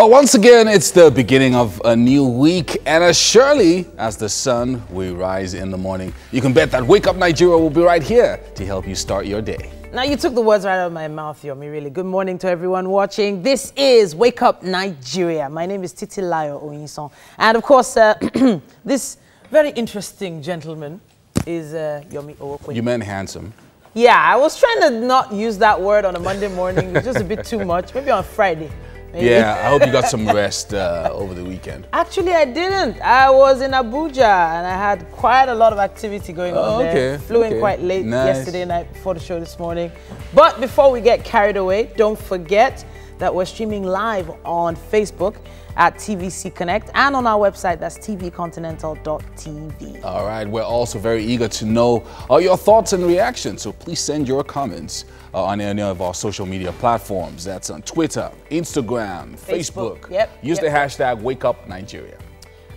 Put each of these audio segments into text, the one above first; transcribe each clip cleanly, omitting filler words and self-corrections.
Well, once again, it's the beginning of a new week, and as surely as the sun will rise in the morning, you can bet that Wake Up Nigeria will be right here to help you start your day. Now, you took the words right out of my mouth, Yomi, really. Good morning to everyone watching. This is Wake Up Nigeria. My name is Titilayo Oyinson. And, of course, this very interesting gentleman is Yomi Owokwe. You meant handsome. Yeah, I was trying to not use that word on a Monday morning. It's just a bit too much. Maybe on Friday. Maybe. Yeah, I hope you got some rest over the weekend. Actually, I didn't. I was in Abuja and I had quite a lot of activity going on there. Flew in quite late yesterday night before the show this morning. But before we get carried away, don't forget that we're streaming live on Facebook at TVC Connect and on our website, that's tvcontinental.tv. All right, we're also very eager to know your thoughts and reactions, so please send your comments on any of our social media platforms. That's on Twitter, Instagram, Facebook. Use the hashtag #WakeUpNigeria.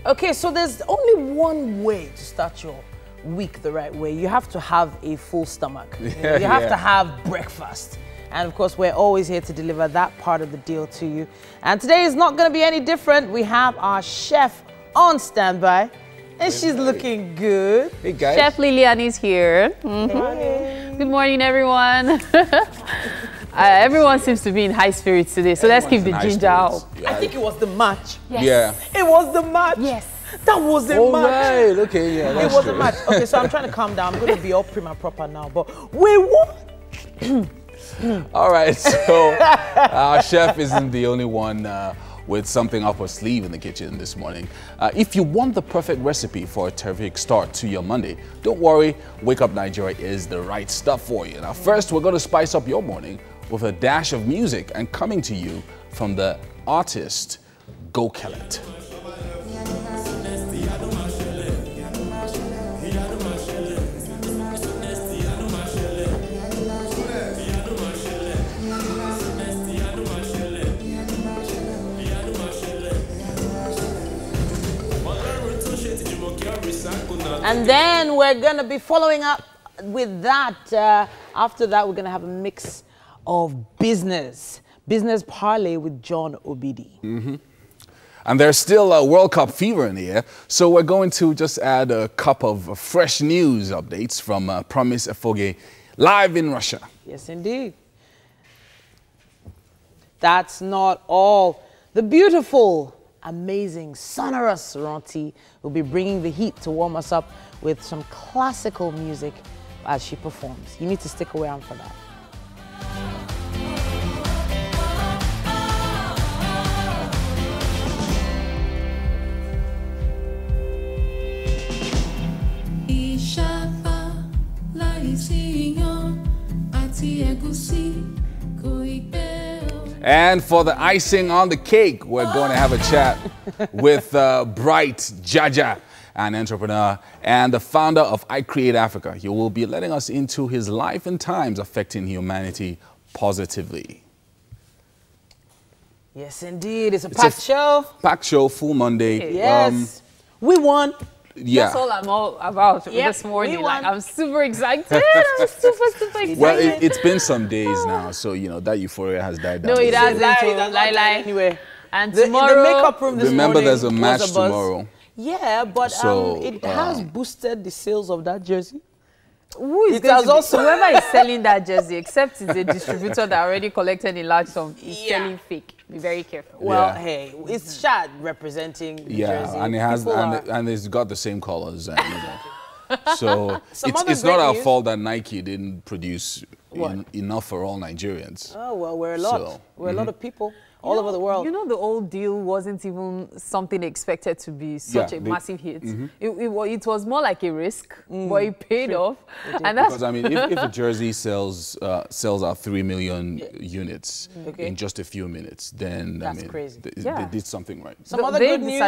Okay, so there's only one way to start your week the right way. You have to have a full stomach. You have to have breakfast. And of course, we're always here to deliver that part of the deal to you. And today is not going to be any different. We have our chef on standby, and she's looking good. Hey guys. Chef Lillian is here. Good morning, everyone. Everyone seems to be in high spirits today, so let's keep the ginger up. I think it was the match. Yes. Yeah. It was the match. Yes. That was the match. Right. Okay, yeah, that's it was true. the match. Okay, so I'm trying to calm down. I'm going to be all prim and proper now, but we won. All right, so our chef isn't the only one with something up her sleeve in the kitchen this morning. If you want the perfect recipe for a terrific start to your Monday, don't worry, Wake Up Nigeria is the right stuff for you. Now, first, we're going to spice up your morning with a dash of music and coming to you from the artist Go Kellet. And then we're going to be following up with that. After that, we're going to have a mix of business parlay with John Obidi. And there's still a World Cup fever in the air, so we're going to just add a cup of fresh news updates from Promise Efoge live in Russia. Yes, indeed. That's not all. The beautiful, amazing sonorous Ronti will be bringing the heat to warm us up with some classical music as she performs. You need to stick around for that. And for the icing on the cake, we're going to have a chat with Bright Jaja, an entrepreneur and the founder of I Create Africa. He will be letting us into his life and times affecting humanity positively. Yes, indeed. It's a packed show. Packed show, full Monday. Yes. We won. Yeah. That's all I'm all about this morning. Like, I'm super excited. I'm super excited. Well, it's been some days now, so, you know, that euphoria has died down. No, it hasn't. Anyway. And tomorrow, in the makeup room this remember, morning, there's a match tomorrow. Yeah, but it has boosted the sales of that jersey. Who is whoever is selling that jersey, except it's a distributor that already collected a large sum, is selling fake. Be very careful. Well, hey, it's Shad representing the jersey. And it has, and it's got the same colors. And, you know. So it's not our fault that Nike didn't produce enough for all Nigerians. Oh well, we're a lot. So, we're a lot of people all over the world. You know, the old deal wasn't even something expected to be such a massive hit. It was more like a risk, but it paid off. And that's because I mean, if a jersey sells out 3 million units in just a few minutes, then that's I mean, crazy. They did something right. Some other good news.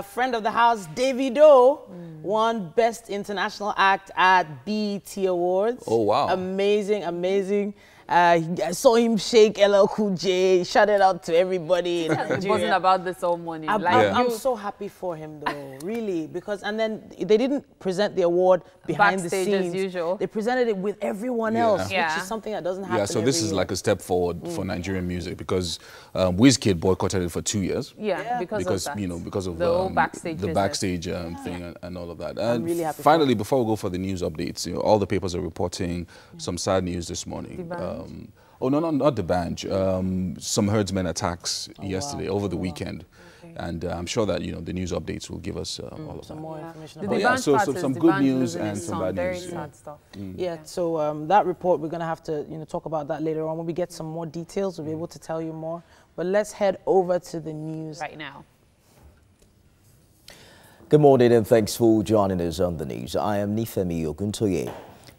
Friend of the house, Davido, won Best International Act at BET Awards. Oh wow! Amazing, amazing. I saw him shake LL Cool J, shout it out to everybody. It wasn't about this all morning. I'm so happy for him though, really, because and then they didn't present the award behind the scenes. As usual. They presented it with everyone else, which is something that doesn't happen. Yeah, so this is like a step forward for Nigerian music because Wizkid boycotted it for 2 years. Yeah, because of that. You know, because of the whole backstage thing and all of that. I'm really happy. Finally, before we go for the news updates, you know, all the papers are reporting some sad news this morning. Oh no, not the band. Some herdsmen attacks yesterday over the weekend. And I'm sure that, you know, the news updates will give us all of some that. more information The about band so part is some the good band news losing and its some song, bad very news. sad stuff. Yeah, so that report, we're going to have to, you know, talk about that later on. When we get some more details, we'll be able to tell you more. But let's head over to the news right now. Good morning and thanks for joining us on the news. I am Nifemi Oguntoye.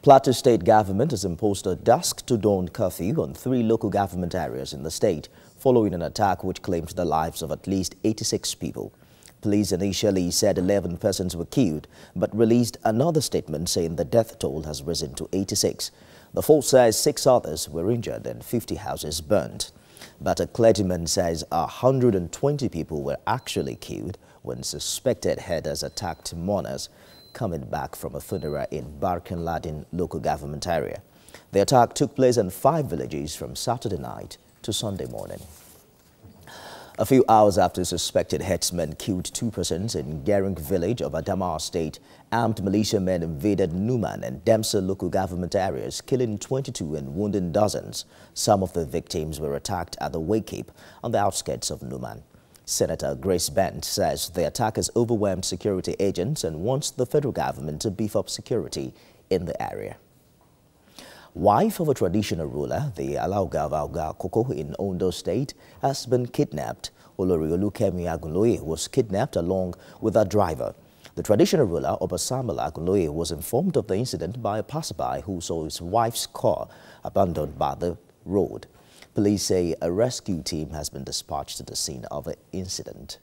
Plateau State government has imposed a dusk to dawn curfew on 3 local government areas in the state following an attack which claimed the lives of at least 86 people. Police initially said 11 persons were killed, but released another statement saying the death toll has risen to 86. The force says 6 others were injured and 50 houses burned. But a clergyman says 120 people were actually killed when suspected herders attacked mourners coming back from a funeral in Barkin-Ladin local government area. The attack took place in 5 villages from Saturday night to Sunday morning. A few hours after suspected herdsmen killed 2 persons in Gering village of Adamawa State, armed militiamen invaded Numan and Demsa local government areas, killing 22 and wounding dozens. Some of the victims were attacked at the Wakeap on the outskirts of Numan. Senator Grace Bent says the attack has overwhelmed security agents and wants the federal government to beef up security in the area. Wife of a traditional ruler, the Alauga Koko in Ondo State, has been kidnapped. Olori Olukemi Agunloye was kidnapped along with her driver. The traditional ruler, Obasamala Agunloye, was informed of the incident by a passerby who saw his wife's car abandoned by the road. Police say a rescue team has been dispatched to the scene of the incident.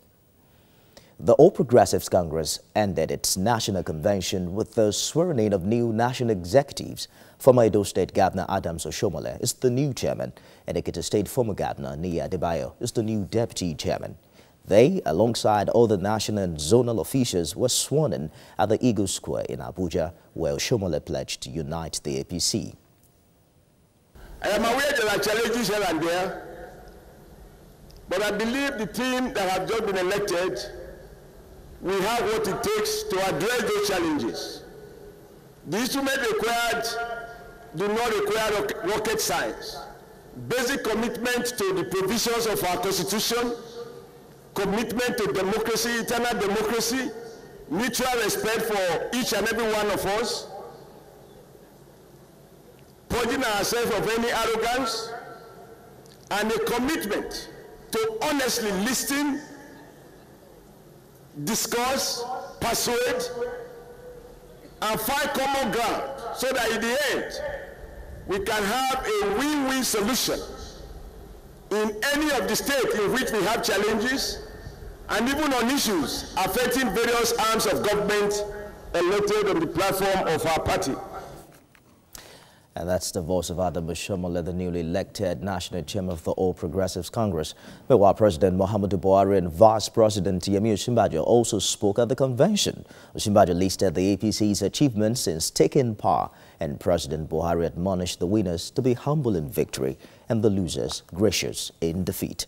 The All Progressives Congress ended its national convention with the swearing-in of new national executives. Former Edo State Governor Adams Oshomole is the new chairman, and Ekiti State former Governor Niyi Adebayo is the new deputy chairman. They, alongside other national and zonal officials, were sworn in at the Eagle Square in Abuja, where Oshomole pledged to unite the APC. I am aware there are challenges here and there, but I believe the team that have just been elected, we have what it takes to address those challenges. The instruments required do not require rocket science. Basic commitment to the provisions of our Constitution, commitment to democracy, eternal democracy, mutual respect for each and every one of us, purging ourselves of any arrogance, and a commitment to honestly listen, discuss, persuade, and find common ground so that in the end we can have a win-win solution in any of the states in which we have challenges, and even on issues affecting various arms of government elected on the platform of our party. And that's the voice of Adam Oshomole, the newly elected national chairman of the All Progressives Congress. Meanwhile, President Muhammadu Buhari and Vice President Yemi Osinbajo also spoke at the convention. Osinbajo listed the APC's achievements since taking power, and President Buhari admonished the winners to be humble in victory and the losers gracious in defeat.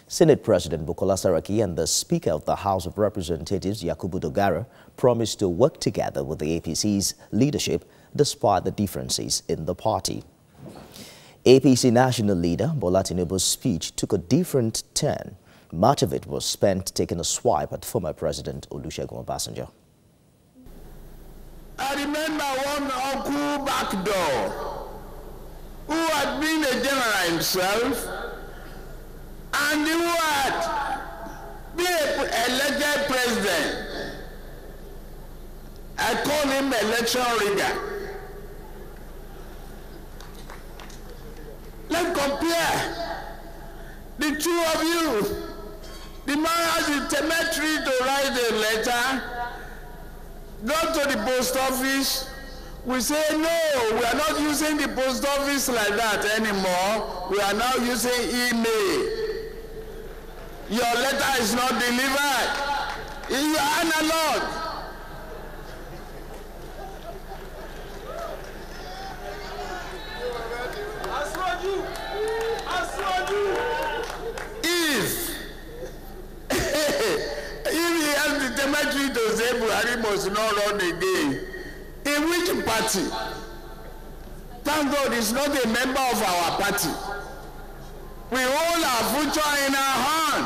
Senate President Bukola Saraki and the Speaker of the House of Representatives, Yakubu Dogara, promised to work together with the APC's leadership despite the differences in the party. APC national leader Bola Tinubu's speech took a different turn. Much of it was spent taking a swipe at former President Olusegun Obasanjo. I remember one uncle back door who had been a general himself and who had been elected president. I call him election rigger. Let's compare the two of you. The man has the temerity to write a letter, go to the post office, We say, no, we are not using the post office like that anymore. We are now using email. Your letter is not delivered. You are analog. If he has the cemetery to say Buhari must not run again, in which party? Thank God he's not a member of our party. We hold our future in our hand.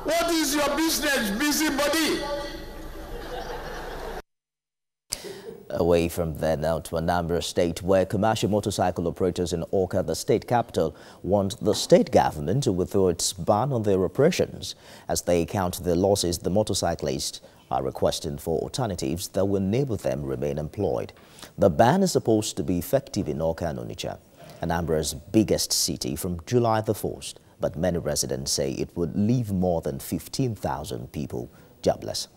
What is your business, busybody? Away from there now to Anambra State, where commercial motorcycle operators in Awka, the state capital, want the state government to withdraw its ban on their operations. As they count their losses, the motorcyclists are requesting for alternatives that will enable them remain employed. The ban is supposed to be effective in Awka and Onitsha, Anambra's biggest city, from July the 1st, but many residents say it would leave more than 15,000 people jobless.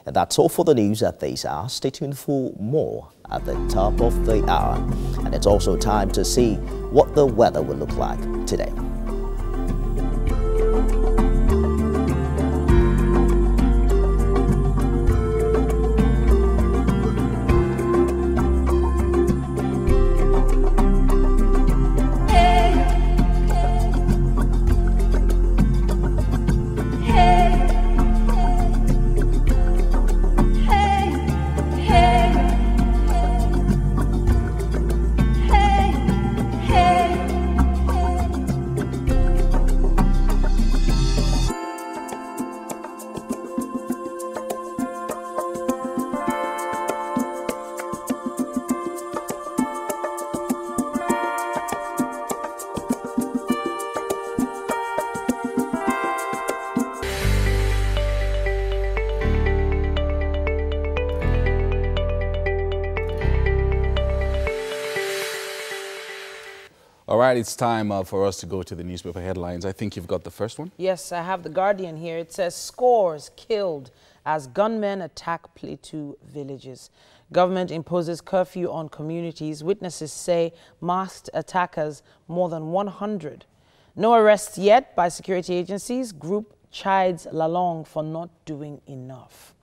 And that's all for the news at this hour. Stay tuned for more at the top of the hour. And it's also time to see what the weather will look like today. All right, it's time for us to go to the newspaper headlines. I think you've got the first one. Yes, I have the Guardian here. It says scores killed as gunmen attack Plateau villages. Government imposes curfew on communities. Witnesses say masked attackers more than 100. No arrests yet by security agencies. Group chides Lalong for not doing enough.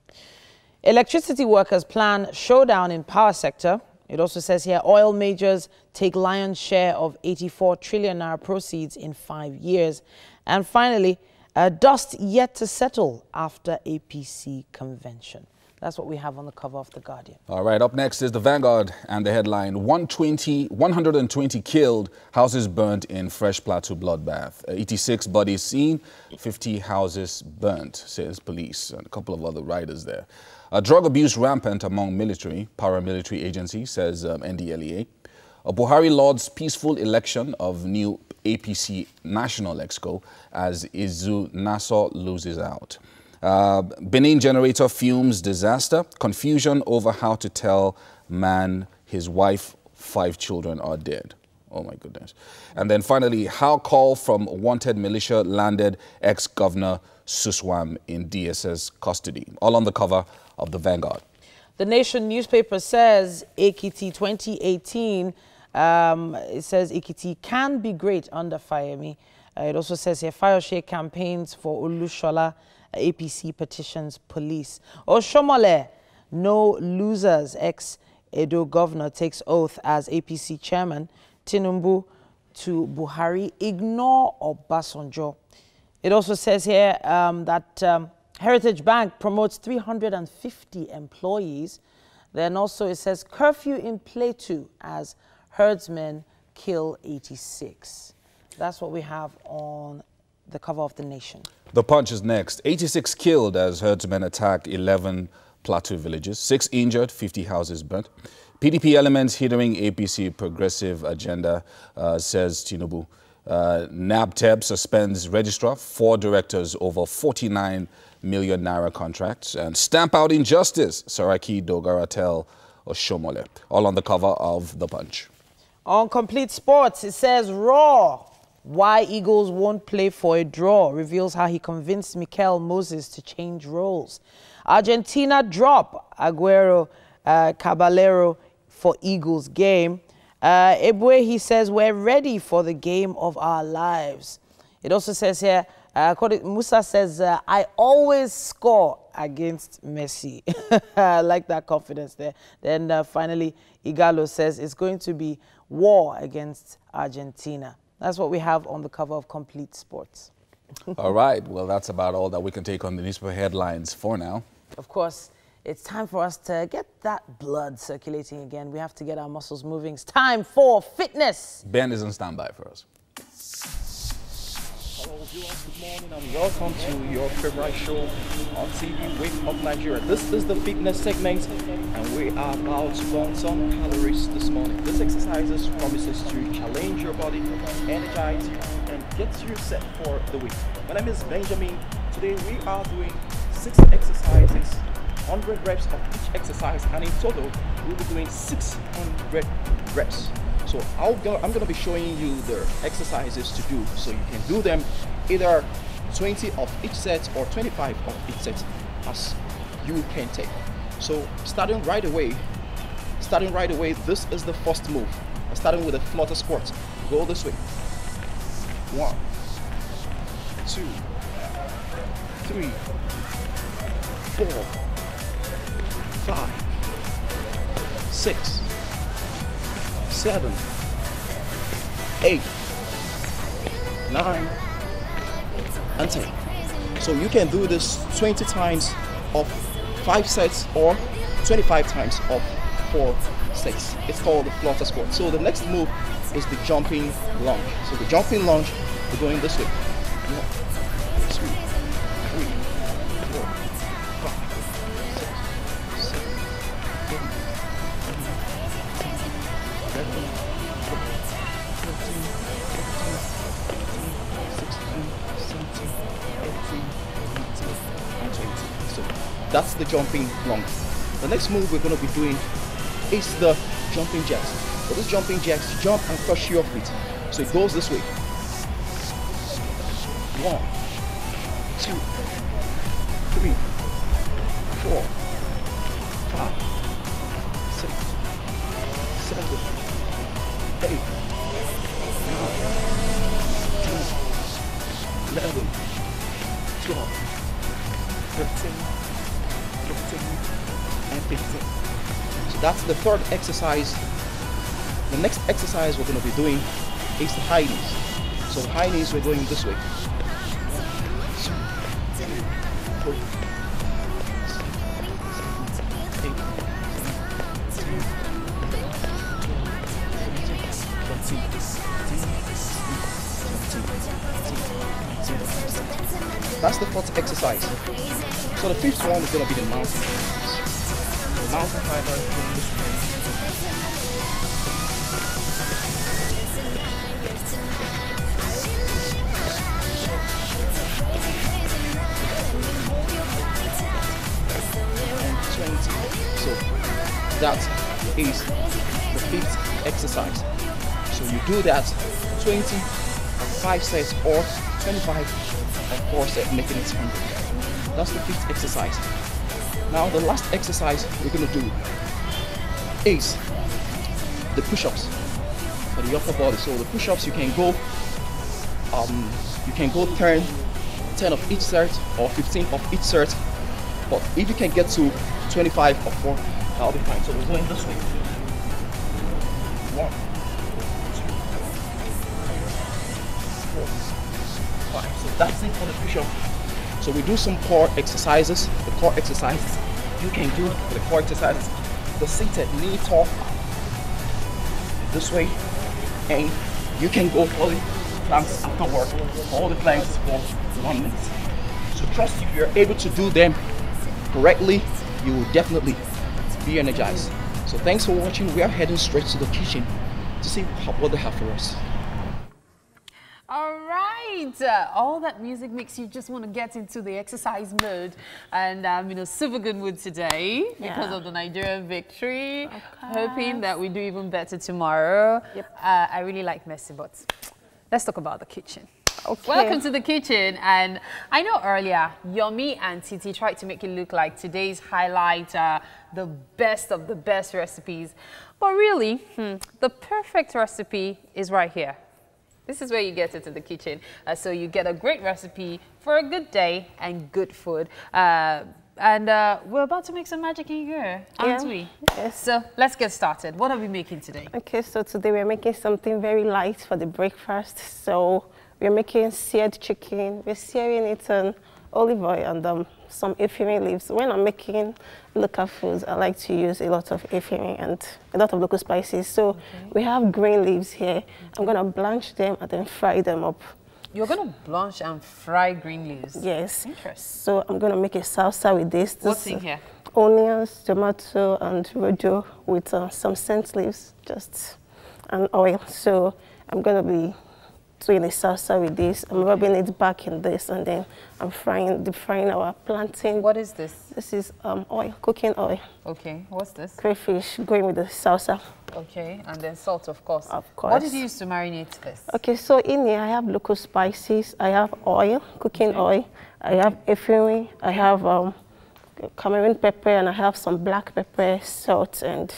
Electricity workers plan showdown in power sector. It also says here oil majors take lion's share of 84 trillion naira proceeds in 5 years. And finally, dust yet to settle after APC convention. That's what we have on the cover of The Guardian. All right, up next is the Vanguard and the headline, 120 killed, houses burnt in Fresh Plateau bloodbath. 86 bodies seen, 50 houses burnt, says police, and a couple of other riders there. Drug abuse rampant among military, paramilitary agencies, says NDLEA. Buhari lauds peaceful election of new APC national exco as Izu Nassau loses out. Benin generator fumes disaster, confusion over how to tell man his wife, 5 children are dead. Oh my goodness. And then finally, how call from wanted militia landed ex-governor Suswam in DSS custody. All on the cover of the Vanguard. The Nation newspaper says Ekiti 2018, it says Ekiti can be great under Fayemi. It also says here Fayoshe campaigns for Olushola, APC petitions police. Oshomole, no losers, ex-Edo governor takes oath as APC chairman. Tinubu to Buhari, ignore Obasanjo. It also says here that Heritage Bank promotes 350 employees. Then also it says curfew in Plateau as herdsmen kill 86. That's what we have on the cover of The Nation. The Punch is next. 86 killed as herdsmen attack 11 Plateau villages. 6 injured, 50 houses burnt. PDP elements hindering APC progressive agenda, says Tinubu. NABTEB suspends registrar, 4 directors over 49 million naira contracts, and stamp out injustice, Saraki Dogara tell Oshomole. All on the cover of The Punch. On Complete Sports, it says Raw, why Eagles won't play for a draw, reveals how he convinced Mikel Moses to change roles. Argentina drop Aguero Caballero for Eagles game. Ebwe, he says, we're ready for the game of our lives. It also says here, Musa says, I always score against Messi. I like that confidence there. Then finally, Igalo says it's going to be war against Argentina. That's what we have on the cover of Complete Sports. All right. Well, that's about all that we can take on the newspaper headlines for now. Of course, it's time for us to get that blood circulating again. We have to get our muscles moving. It's time for fitness. Ben is on standby for us. Hello viewers, good morning and welcome to your favorite show on TV, Wake Up Nigeria. This is the fitness segment and we are about to burn some calories this morning. This exercise promises to challenge your body, energize you and get you set for the week. My name is Benjamin. Today we are doing 6 exercises, 100 reps of each exercise, and in total we'll be doing 600 reps. So I'm going to be showing you the exercises to do so you can do them either 20 of each set or 25 of each set as you can take. So starting right away, this is the first move. Starting with a flutter squat. Go this way. 1, 2, 3, 4, 5, 6, 7, 8, 9, and 10. So you can do this 20 times of 5 sets or 25 times of 4 sets. It's called the flutter squat. So the next move is the jumping lunge. So the jumping lunge, we're going this way. 1, 2, 3, 4, 5, 6, 7, 8, 9, 10, 11, 12, 13, 14, 15, 16, 17, 18, 19, and 20. So that's the jumping lunge. The next move we're going to be doing is the jumping jacks. For this jumping jacks, jump and crush your feet. So it goes this way. 1, 2, 3, 4, 5, 6, 7, 8, 9, 10, 11, 12, 13, 14, and 15. So that's the third exercise. The next exercise we're going to be doing is the high knees. So the high knees, we're going this way. 1, 2, 3, 4, 8, 9, 10, 11, 12, 13, 14, 15, 16, 17, 18, 19, 20. That's the fourth exercise. So the fifth one is going to be the mountain climbers. The mountain climbers going this way. 20. So that is the fifth exercise. So you do that 20 of 5 sets or 25 of 4 sets, making it 100. That's the fifth exercise. Now the last exercise we're going to do is the push-ups for the upper body. So the push-ups, you can go 10 of each set or 15 of each set. But if you can get to 25 or 4, that'll be fine. So we're going this way. 1, 2, 3, 4, 5. So that's it for the push-up. So we do some core exercises. The core exercises you can do for the core exercises. The seated knee talk this way, and you can go for the planks afterward. All the planks for 1 minute. So trust if you're able to do them correctly, you will definitely be energized. So thanks for watching. We are heading straight to the kitchen to see what they have for us. All right. All that music makes you just want to get into the exercise mode, and I'm in a super good mood today because of the Nigerian victory. Hoping that we do even better tomorrow. Yep. I really like Messi, but let's talk about the kitchen. Okay. Welcome to the kitchen. And I know earlier, Yomi and Titi tried to make it look like today's highlight, the best of the best recipes. But really, the perfect recipe is right here. This is where you get it in the kitchen. So you get a great recipe for a good day and good food. We're about to make some magic in here, aren't we? Yes. So let's get started. What are we making today? Okay, so today we're making something very light for the breakfast. So we're making seared chicken. We're searing it on olive oil and some efirin leaves. When I'm making local foods, I like to use a lot of efirin and a lot of local spices. So we have green leaves here. I'm going to blanch them and then fry them up. You're going to blanch and fry green leaves? Yes. Interesting. So I'm going to make a salsa with this. What's in here? Onions, tomato, and rojo with some scent leaves, and oil. So I'm going to be doing a salsa with this. I'm rubbing it back in this, and then I'm deep frying our plantain. What is this? This is oil, cooking oil. Okay, what's this? Crayfish going with the salsa. Okay, and then salt, of course. Of course. What did you use to marinate this? Okay, so in here I have local spices. I have oil, cooking oil. I have efirin. I have Cameroon pepper, and I have some black pepper, salt, and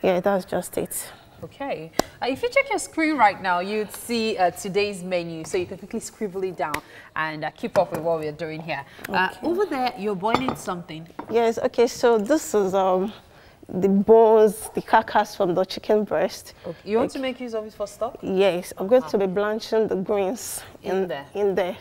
yeah, that's just it. Okay. If you check your screen right now, you'd see today's menu, so you can quickly scribble it down and keep up with what we're doing here. Okay. Over there, you're boiling something. Yes, okay, so this is the bones, the carcass from the chicken breast. Okay. You want to make use of it for stock? Yes, I'm going to be blanching the greens in there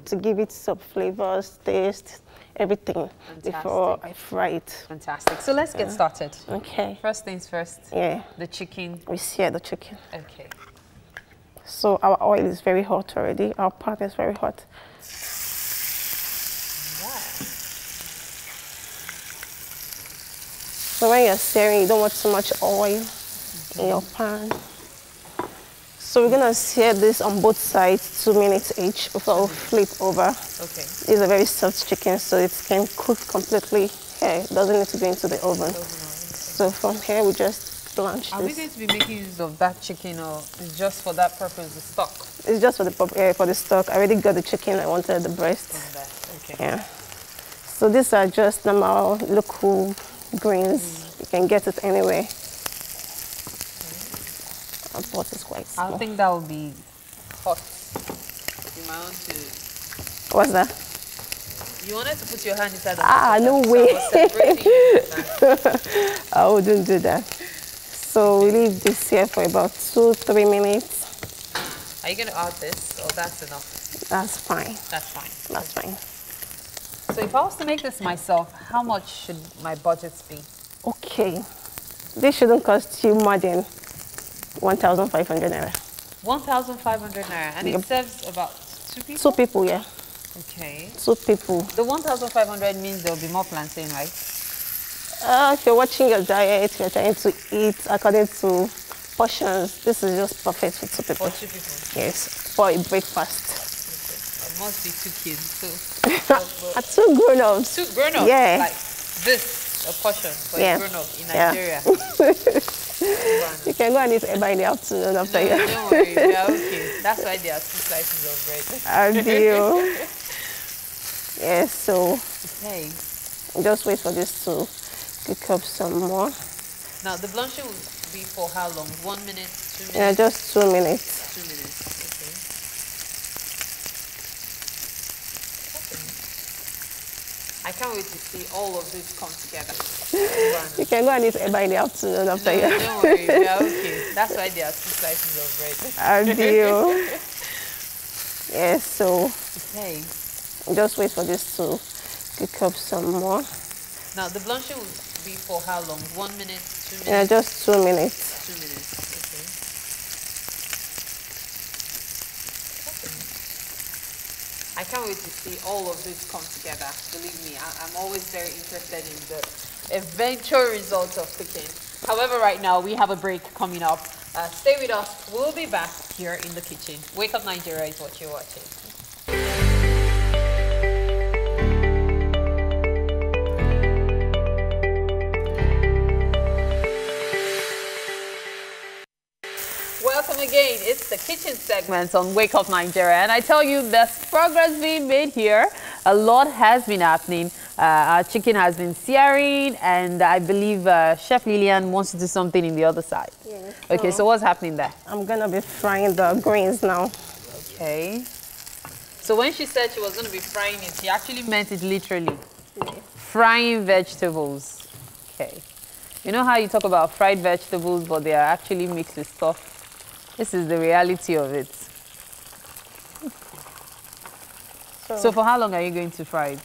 to give it some flavors, taste, everything before I fry it. Fantastic. So let's get started. Okay. First things first. Yeah. The chicken. We sear the chicken. Okay. So our oil is very hot already. Our pan is very hot. So when you're searing, you don't want too much oil in your pan. So we're gonna sear this on both sides, 2 minutes each before we flip over. Okay. It's a very soft chicken, so it can cook completely here. It doesn't need to go into the oven. So from here, we just blanch this. Are we going to be making use of that chicken, or is just for that purpose, the stock? It's just for the stock. I already got the chicken. I wanted the breast. Okay. Yeah. So these are just normal local greens. You can get it anywhere. Our pot is quite small. I think that would be hot. You might want to... What's that? You wanted to put your hand inside the no way. I wouldn't do that. So we leave this here for about 2-3 minutes. Are you going to add this, or that's enough? That's fine. That's fine. That's fine. So if I was to make this myself, how much should my budget be? Okay. This shouldn't cost you more than 1,500 naira. 1,500 naira, and it serves about 2 people? 2 people, yeah. Okay. 2 people. The 1,500 means there'll be more plantain, right? If you're watching your diet, you're trying to eat according to portions, this is just perfect for 2 people. For 2 people? Yes, for a breakfast. Okay. It must be 2 kids, so... 2 grown-ups. 2 grown-ups? Yeah. Like this, a portion for a grown-up in Nigeria. You can go and eat eba in the afternoon after you. Don't worry, we are okay. That's why there are 2 slices of bread. And you. Yes, so okay. Just wait for this to cook up some more. Now the blanching will be for how long? 1 minute, 2 minutes? Yeah, just 2 minutes. 2 minutes, okay. I can't wait to see all of this come together. You can go and eat eba in the afternoon after you. Don't worry, we are okay. That's why there are 2 slices of bread. And you. Yes, so okay. Just wait for this to cook up some more. Now the blanching will be for how long? 1 minute, 2 minutes? Yeah, just 2 minutes. 2 minutes, okay. I can't wait to see all of this come together. Believe me, I'm always very interested in the eventual results of cooking. However, right now we have a break coming up. Stay with us. We'll be back here in the kitchen. Wake Up Nigeria is what you're watching. Welcome again. It's the kitchen segment on Wake Up Nigeria, and I tell you there's progress being made here. A lot has been happening. Our chicken has been searing, and I believe Chef Lillian wants to do something in the other side. Yes. Okay, so what's happening there? I'm gonna be frying the greens now. Okay. So when she said she was going to be frying it, she actually meant it literally. Yes. Frying vegetables. Okay. You know how you talk about fried vegetables, but they are actually mixed with stuff? This is the reality of it. So for how long are you going to fry it?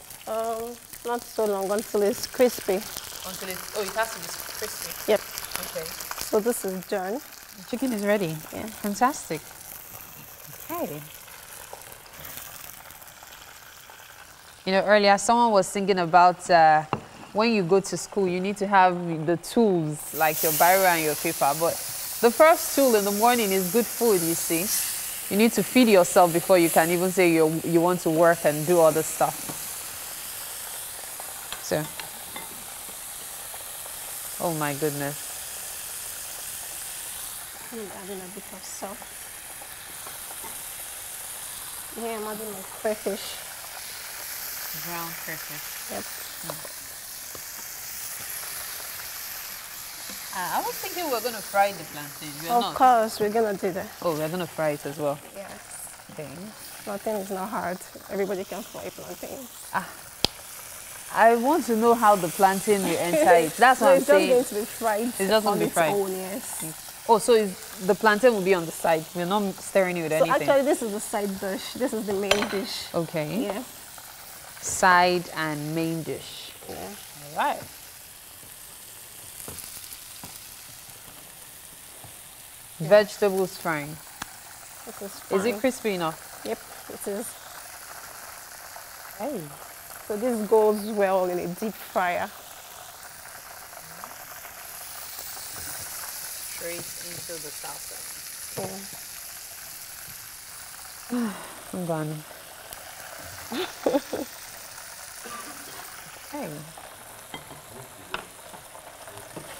Not so long, until it's crispy. Until it's, oh, it has to be crispy. Yep. Okay. So this is done. The chicken is ready. Yeah. Fantastic. Okay. You know, earlier someone was thinking about when you go to school, you need to have the tools like your biro and your paper. But the first tool in the morning is good food, you see. You need to feed yourself before you can even say you want to work and do other stuff. So, oh my goodness. I'm adding a bit of salt. Yeah, I'm adding my crayfish. Brown crayfish. Yep. I was thinking we were going to fry the plantain. We're Of not. course, we're gonna do that. Oh, we're going to fry it as well. Yes. Okay. Plantain is not hard. Everybody can fry plantain. I want to know how the plantain will enter it. That's what So I'm it's saying. just going to be fried. It's just going to be fried. On its own, yes. Oh, so the plantain will be on the side. We're not stirring it with So anything. actually, this is the side dish. This is the main dish. Okay. Yeah. Side and main dish. Yeah. All right. Vegetables frying. This is Is it fine. crispy enough? Yep, it is. Hey. So this goes well in a deep fryer. Straight into the salsa. Yeah. I'm done. Okay.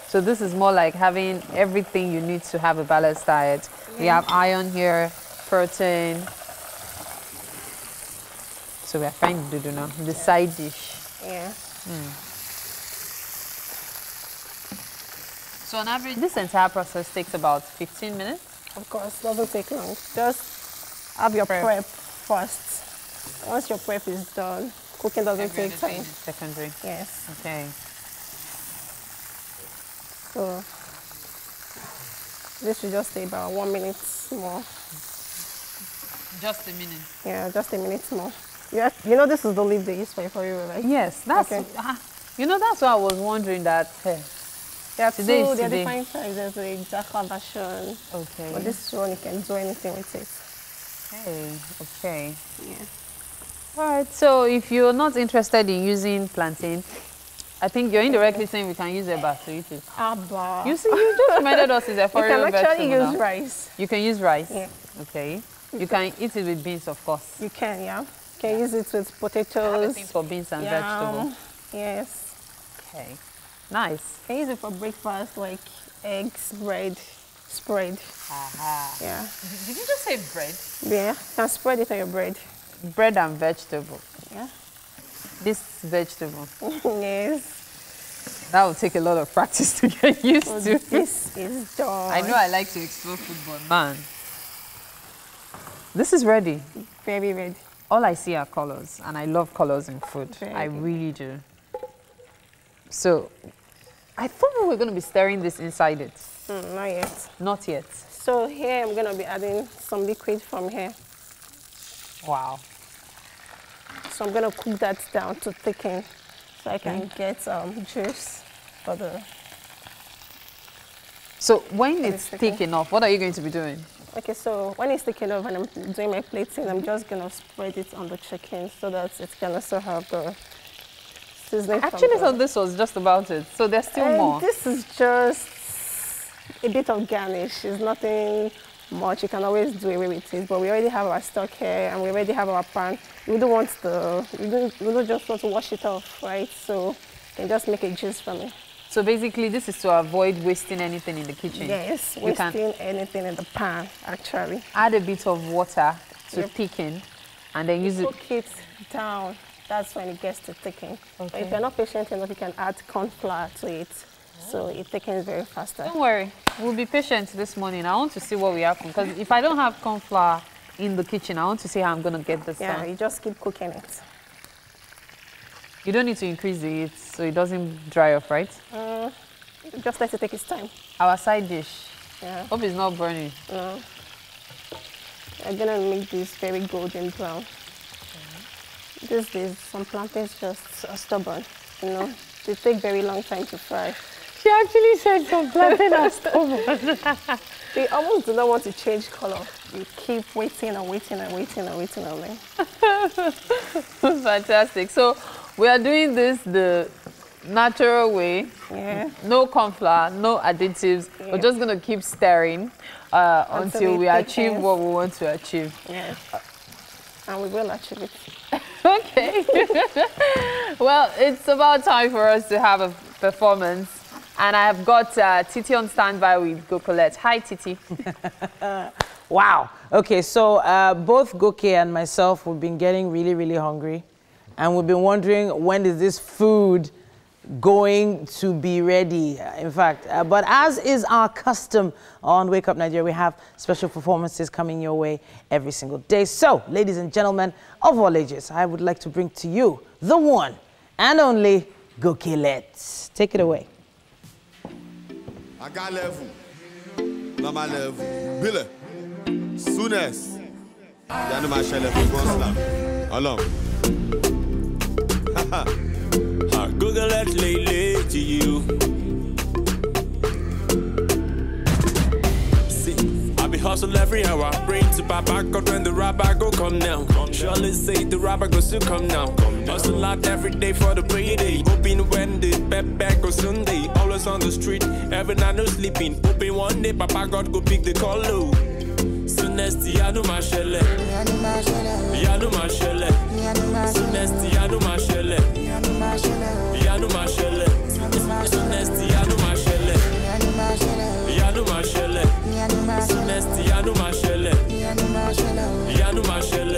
So this is more like having everything you need to have a balanced diet. We have iron here, protein. So we are frying the dodo now. The side dish. Yeah. So on average, this entire process takes about 15 minutes. Of course, doesn't take long. Just have your prep first. Once your prep is done, cooking doesn't take time. Secondary. Yes. Okay. So this should just take about 1 minute more. Just a minute. Yeah, just a minute more. Yeah, you know this is the leaf they use for you, right? Yes, that's. Okay. You know, that's why I was wondering that. Hey, There are Today is there are today. different sizes, the Jaka version. okay. But this one you can do anything with it. Okay. Yeah. All right. So if you're not interested in using plantain, I think you're indirectly saying we can use eba to eat it. Abba. You see, you just reminded us it's a You foreign can actually vegetable use now. rice. You can use rice. Yeah. Okay. You can eat it with beans, of course. You can, yeah. You can use it with I have a potatoes. thing for beans and yam. vegetable. Yes. Okay. Nice. You can use it for breakfast, like eggs, bread, spread. Aha. Yeah. Did you just say bread? Yeah. You can spread it on your bread. Bread and vegetable. Yeah. This vegetable. Yes. That will take a lot of practice to get used So to. this is done. I know I like to explore food, but man, this is ready. Very ready. All I see are colors, and I love colors in food. Very I good. really do. So, I thought we were going to be stirring this inside it. Not yet. Not yet. So here I'm gonna be adding some liquid from here. Wow. So I'm gonna cook that down to thicken, so I can get juice for the. So, when it's thick. thick enough, what are you going to be doing? Okay, so when it's thick enough and I'm doing my plating, I'm just gonna spread it on the chicken so that it can also have the seasoning. I actually thought this was just about it. So, there's still more. This is just a bit of garnish. It's nothing much. You can always do away with it. But we already have our stock here, and we already have our pan. We don't want we don't just want to wash it off, right? So you can just make a juice from it. So basically, this is to avoid wasting anything in the kitchen. Yes, wasting anything in the pan, actually. Add a bit of water to thicken, and then use it. Cook it down. That's when it gets to thicken. But if you're not patient enough, you can add corn flour to it. So it thickens very faster. Don't worry, we'll be patient this morning. I want to see what we have, because if I don't have corn flour in the kitchen, I want to see how I'm going to get this done. Yeah, you just keep cooking it. You don't need to increase the heat so it doesn't dry off, right? Just let it take its time. Our side dish. Yeah. Hope it's not burning. No. I'm gonna make this very golden brown. These days, some plantains just are stubborn, you know. They take very long time to fry. She actually said some plantain are stubborn. They almost do not want to change color. You keep waiting and waiting and waiting and waiting on them. Fantastic. So we are doing this the natural way. Yeah. No corn flour, no additives. Yeah. We're just going to keep stirring until we achieve what we want to achieve. Yes. And we will achieve it. Okay. Well, it's about time for us to have a performance. And I have got Titi on standby with Gocolette. Hi, Titi. Wow. Okay, so both Goke and myself, we've been getting really, really hungry. And we've been wondering, when is this food going to be ready? In fact, but as is our custom on Wake Up Nigeria, we have special performances coming your way every single day. So, ladies and gentlemen of all ages, I would like to bring to you the one and only Gocolette. Take it away. I got level, not my level. Billy, soonest. You know my shell level, go slam. Along. Google it lately to you. See, I be hustle every hour. Bring to Papa God when the rapper go come now. Surely say the rapper go soon come now. Hustle out every day for the payday. Open when the pep back on Sunday. Always on the street, every night no sleeping. Open one day, Papa God go pick the call low. Soonest, ya know my shell. Ya know my shell. Soonest, ya know my shell. Ya know my shell. Soonest, ya know my shell. Ya know my shell. Soonest, ya know my shell. Ya know my shell.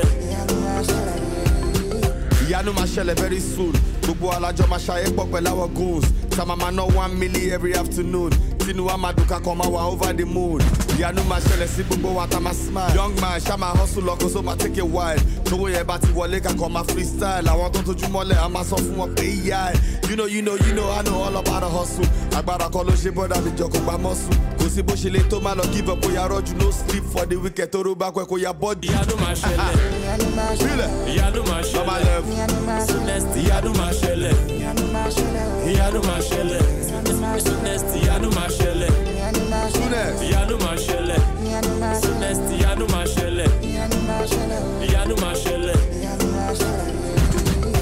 Ya know my shell very soon. Gbogbo alajo ma shaye pọ̀ pẹ̀lú our goons. Sama man no 1 million every afternoon. Tinu amaduka come over the moon. Ya know my shell si gbogbo wa ta ma smile. Young man, shama hustle loko so ma take a while. Towo ye ba ti wọlé ka come freestyle. Àwọn tó tojú mọ́lẹ̀ a ma sọ fún wọn pé yeah. You know, I know all about the hustle. Agbára kọ́ ló ṣe brother mi jọ kó gba muscle. Kò sí bó ṣe lè tó má lọ give up ó yá rọ́jú no sleep for the weekend tó ró bá kọ́ ya body. Ya know my shell. Ya know my shell. Mama love. Soonest, ya know my shell. Ya know my shell. Ya know my shell. Soonest, ya know my shell. Soonest. Ya know my shell. Soonest, ya know my shell. Ya know my shell.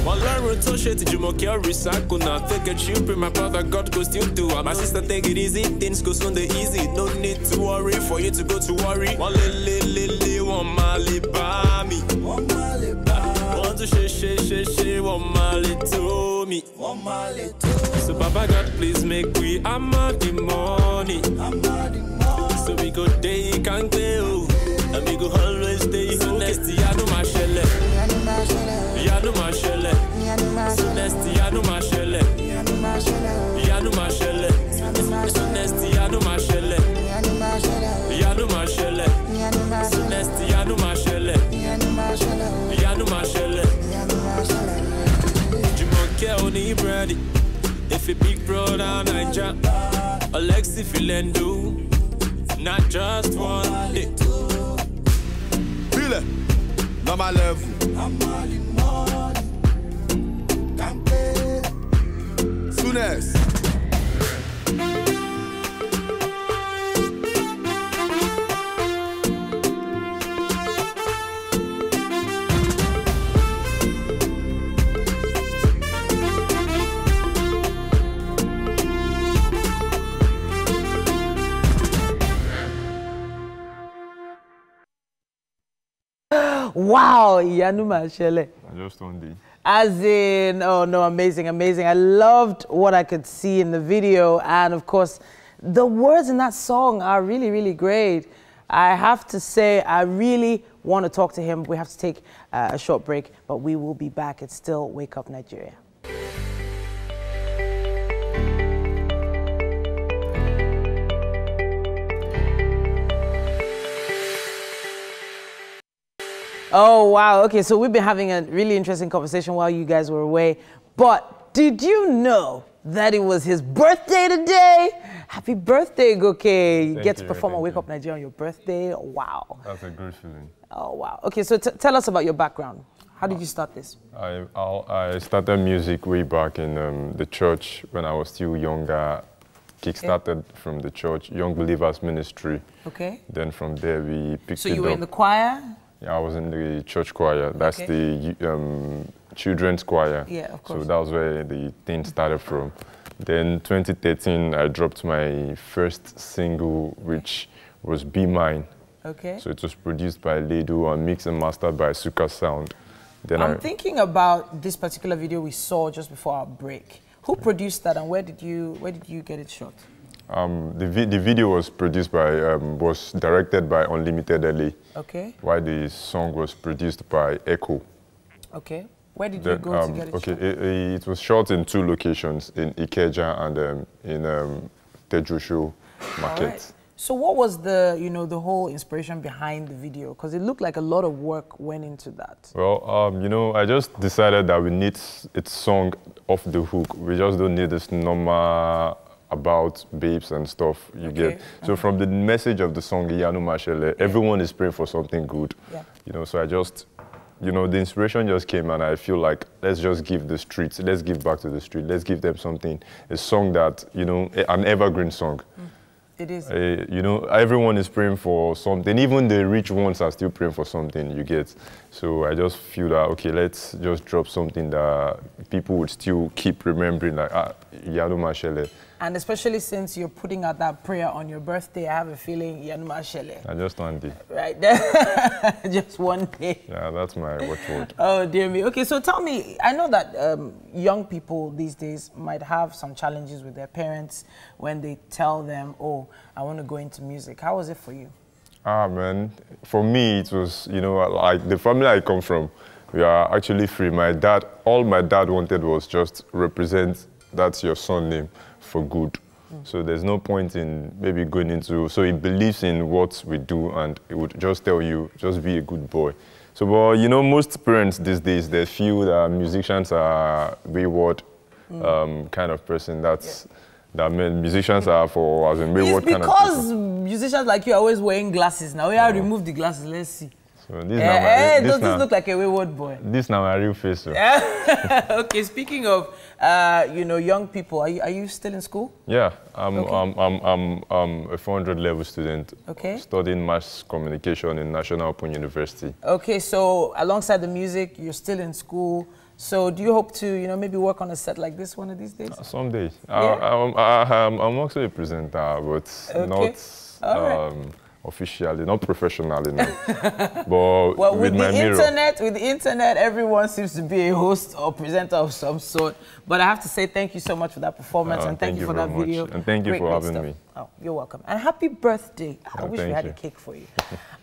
Malaro to shit to Jumoke recycle now. Take a chip in my brother God go still do. My sister take it easy, things go soon the easy. No need to worry for you to go to worry. One mali by me. Want to she, one mali to me. So Baba God please make we amount the money. So we go day can't go. And we go always stay honest. Ya know my shell. Ya know my shell. Soonest, ya know my shell. Ya know my shell. Ya know my shell. Soonest, ya know my shell. Ya know my shell. Soonest, ya know my shell. Ya know my shell. Jumoke only ready. If a big brother Niger, Alexi Filendo, not just one day. Billy, not my level. Soonest. Wow, Yanuma Shele. Just one day. As in, oh no, amazing, amazing. I loved what I could see in the video. And of course, the words in that song are really, really great. I have to say, I really want to talk to him. We have to take a short break, but we will be back. It's still Wake Up Nigeria. Oh, wow. Okay, so we've been having a really interesting conversation while you guys were away. But did you know that it was his birthday today? Happy birthday, Goke. You get to perform on Wake Up Nigeria on your birthday. Wow. That's a good feeling. Oh, wow. Okay, so tell us about your background. How did you start this? I started music way back in the church when I was still younger. Kickstarted from the church, Young Believers Ministry. Okay. Then from there we picked it up. So you were in the choir? Yeah, I was in the church choir. That's the children's choir. Yeah, of course. So that was where the thing started from. Then 2013, I dropped my first single, which was Be Mine. Okay. So it was produced by Ledo and mixed and mastered by Suka Sound. Then I'm thinking about this particular video we saw just before our break. Who produced that and where did you get it shot? The video was produced by, was directed by Unlimited LA. Okay. While the song was produced by Echo. Okay. Where did you go to get it shot? It was shot in 2 locations, in Ikeja and in Tejusho Market. Right. So what was the, the whole inspiration behind the video? Because it looked like a lot of work went into that. Well, I just decided that we need its song off the hook. We just don't need this normal about babes and stuff you get. So from the message of the song, Yanu Mashele, everyone is praying for something good. Yeah. So I just, the inspiration just came and I feel like, let's just give the streets, let's give back to the street, let's give them something, a song that, an evergreen song. It is. Everyone is praying for something. Even the rich ones are still praying for something, you get. So I just feel that, okay, let's just drop something that people would still keep remembering, like, Yanu Mashele. And especially since you're putting out that prayer on your birthday, I have a feeling Yanu Mashele. Just one day. Right. Just one day. Yeah, that's my watchword. Oh, dear me. Okay, so tell me, I know that young people these days might have some challenges with their parents when they tell them, oh, I want to go into music. How was it for you? Man, for me, it was, like the family I come from, we are actually free. All my dad wanted was just represent, that's your son name, for good. So there's no point in maybe going into, so he believes in what we do and he would just tell you, just be a good boy. So, but most parents these days, they feel that musicians are wayward kind of person. That musicians are for as in wayward kind of person. Because musicians like you are always wearing glasses. Now, yeah, remove the glasses, let's see. So this does this look like a wayward boy? This now my real face. So. Okay, speaking of, young people, are you still in school? Yeah, I'm a 400 level student. Okay. Studying mass communication in National Open University. Okay, so alongside the music, you're still in school. So do you hope to, maybe work on a set like this one of these days? Someday. Yeah? I'm also a presenter, but not officially, not professionally. No. But well, with my the internet, everyone seems to be a host or presenter of some sort. But I have to say thank you so much for that performance and thank you for that video. And thank you for having me. Oh, you're welcome. And happy birthday. I wish we had a cake for you.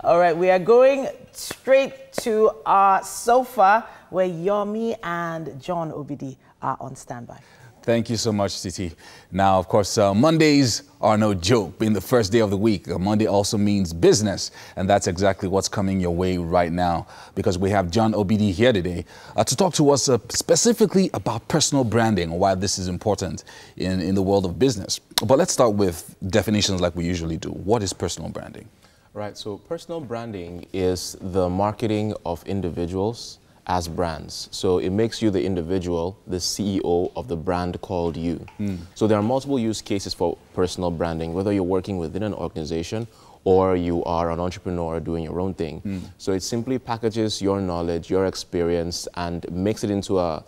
All right, we are going straight to our sofa where Yomi and John Obidi are on standby. Thank you so much, Titi. Now, of course, Mondays are no joke. Being the first day of the week, Monday also means business. And that's exactly what's coming your way right now, because we have John Obidi here today to talk to us specifically about personal branding and why this is important in the world of business. But let's start with definitions like we usually do. What is personal branding? Right, so personal branding is the marketing of individuals as brands. So it makes you the individual, the CEO of the brand called you. So there are multiple use cases for personal branding, whether you're working within an organization or you are an entrepreneur doing your own thing. So it simply packages your knowledge, your experience, and makes it into a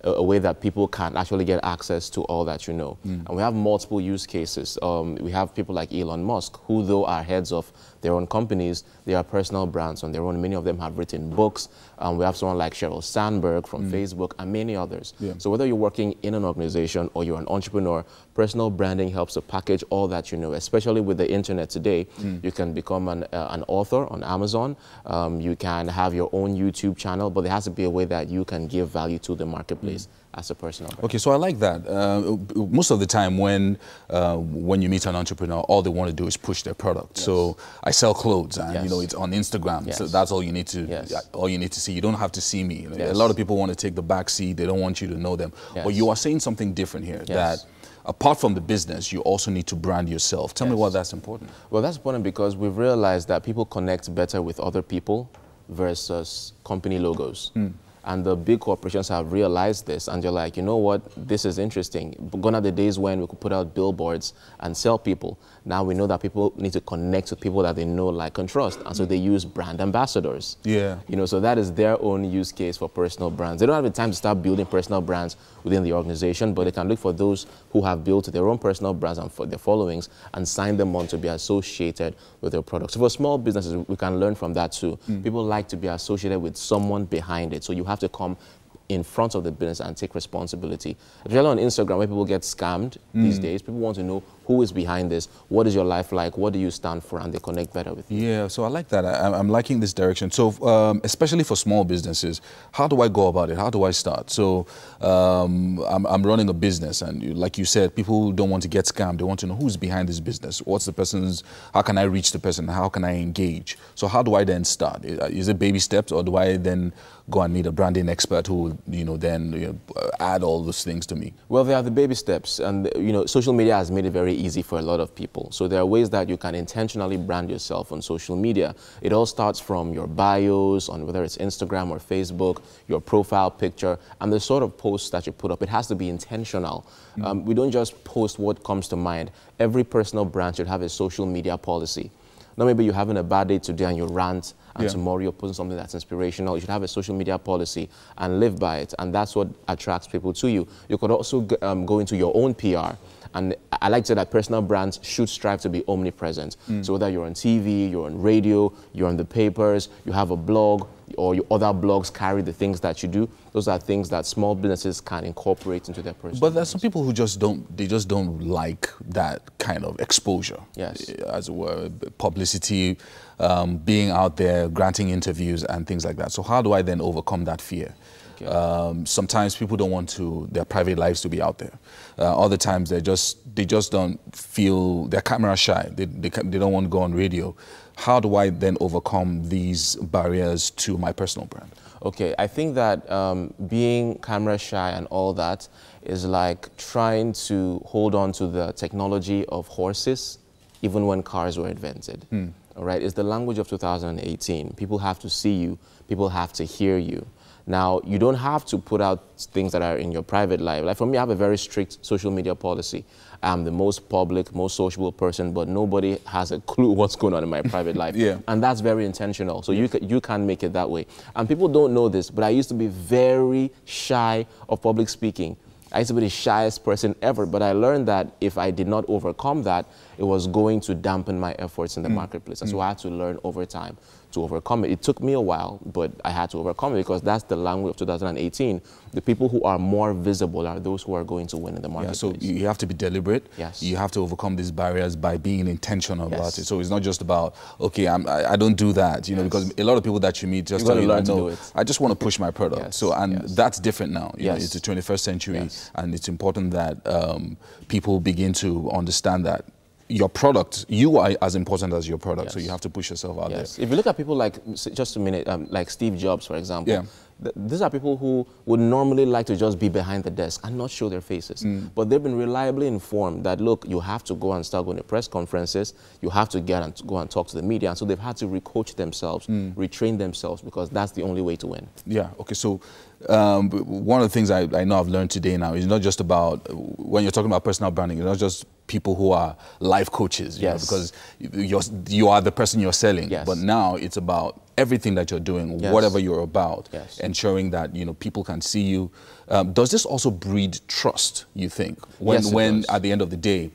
way that people can actually get access to all that you know. And we have multiple use cases. We have people like Elon Musk, who though are heads of their own companies, they are personal brands on their own. Many of them have written books. We have someone like Sheryl Sandberg from Facebook and many others. Yeah. So whether you're working in an organization or you're an entrepreneur, personal branding helps to package all that you know, especially with the internet today. You can become an author on Amazon. You can have your own YouTube channel, but there has to be a way that you can give value to the marketplace as a personal brand. Okay, so I like that. Most of the time when you meet an entrepreneur, all they want to do is push their product. Yes. So I sell clothes, and you know, it's on Instagram. Yes. So that's all you need to see. You don't have to see me. You know, a lot of people want to take the back seat. They don't want you to know them. Yes. But you are saying something different here. That apart from the business, you also need to brand yourself. Tell me why that's important. Well, that's important because we've realized that people connect better with other people versus company logos. And the big corporations have realized this, and they're like, you know what, this is interesting. Gone are the days when we could put out billboards and sell people. Now we know that people need to connect with people that they know, like, and trust, and so they use brand ambassadors. Yeah. You know, so that is their own use case for personal brands. They don't have the time to start building personal brands within the organization, but they can look for those who have built their own personal brands and for their followings and sign them on to be associated with their products. So for small businesses, we can learn from that too. People like to be associated with someone behind it, so you have to come in front of the business and take responsibility. Especially on Instagram, where people get scammed these days, people want to know who is behind this, what is your life like, what do you stand for, and they connect better with you. Yeah, so I like that. I'm liking this direction. So especially for small businesses, how do I go about it? How do I start? So I'm running a business, and like you said, people don't want to get scammed. They want to know who's behind this business. What's the person's, how can I reach the person? How can I engage? So how do I then start? Is it baby steps, or do I then go and meet a branding expert who will, then add all those things to me? Well, there are the baby steps, and social media has made it very easy for a lot of people. So there are ways that you can intentionally brand yourself on social media. It all starts from your bios on whether it's Instagram or Facebook, your profile picture, and the sort of posts that you put up. It has to be intentional. We don't just post what comes to mind. Every personal brand should have a social media policy. Now maybe you're having a bad day today and you rant, and tomorrow you're posting something that's inspirational. You should have a social media policy and live by it, and that's what attracts people to you. You could also go into your own PR. And I like to say that personal brands should strive to be omnipresent. So whether you're on TV, you're on radio, you're on the papers, you have a blog, or your other blogs carry the things that you do, those are things that small businesses can incorporate into their personal But there's some people who just don't like that kind of exposure. Yes. As it were, publicity, being out there, granting interviews and things like that. So how do I then overcome that fear? Sometimes people don't want their private lives to be out there. Other times they just don't feel, they're camera shy. They don't want to go on radio. How do I then overcome these barriers to my personal brand? Okay, I think that being camera shy and all that is like trying to hold on to the technology of horses even when cars were invented. All right, it's the language of 2018. People have to see you. People have to hear you. Now, you don't have to put out things that are in your private life. Like for me, I have a very strict social media policy. I'm the most public, most sociable person, but nobody has a clue what's going on in my private life. And that's very intentional. So you can make it that way. And people don't know this, but I used to be very shy of public speaking. I used to be the shyest person ever, but I learned that if I did not overcome that, it was going to dampen my efforts in the marketplace. And so I had to learn over time to overcome it. It took me a while, but I had to overcome it because that's the language of 2018. The people who are more visible are those who are going to win in the marketplace. So you have to be deliberate. Yes. You have to overcome these barriers by being intentional about it. So it's not just about, okay, I don't do that, because a lot of people that you meet just tell you, no, I just want to push my product. So, that's different now. You know, it's the 21st century, and it's important that people begin to understand that your product, you are as important as your product, so you have to push yourself out there. If you look at people like, just a minute, like Steve Jobs, for example, these are people who would normally like to just be behind the desk and not show their faces. But they've been reliably informed that, look, you have to go and start going to press conferences, you have to go and talk to the media, and so they've had to recoach themselves, retrain themselves, because that's the only way to win. Yeah, okay, so one of the things I know I've learned today now is not just about, when you're talking about personal branding, it's not just people who are life coaches, you know, because you are the person you're selling, but now it's about everything that you're doing, whatever you're about, ensuring that, people can see you. Does this also breed trust, you think? When at the end of the day,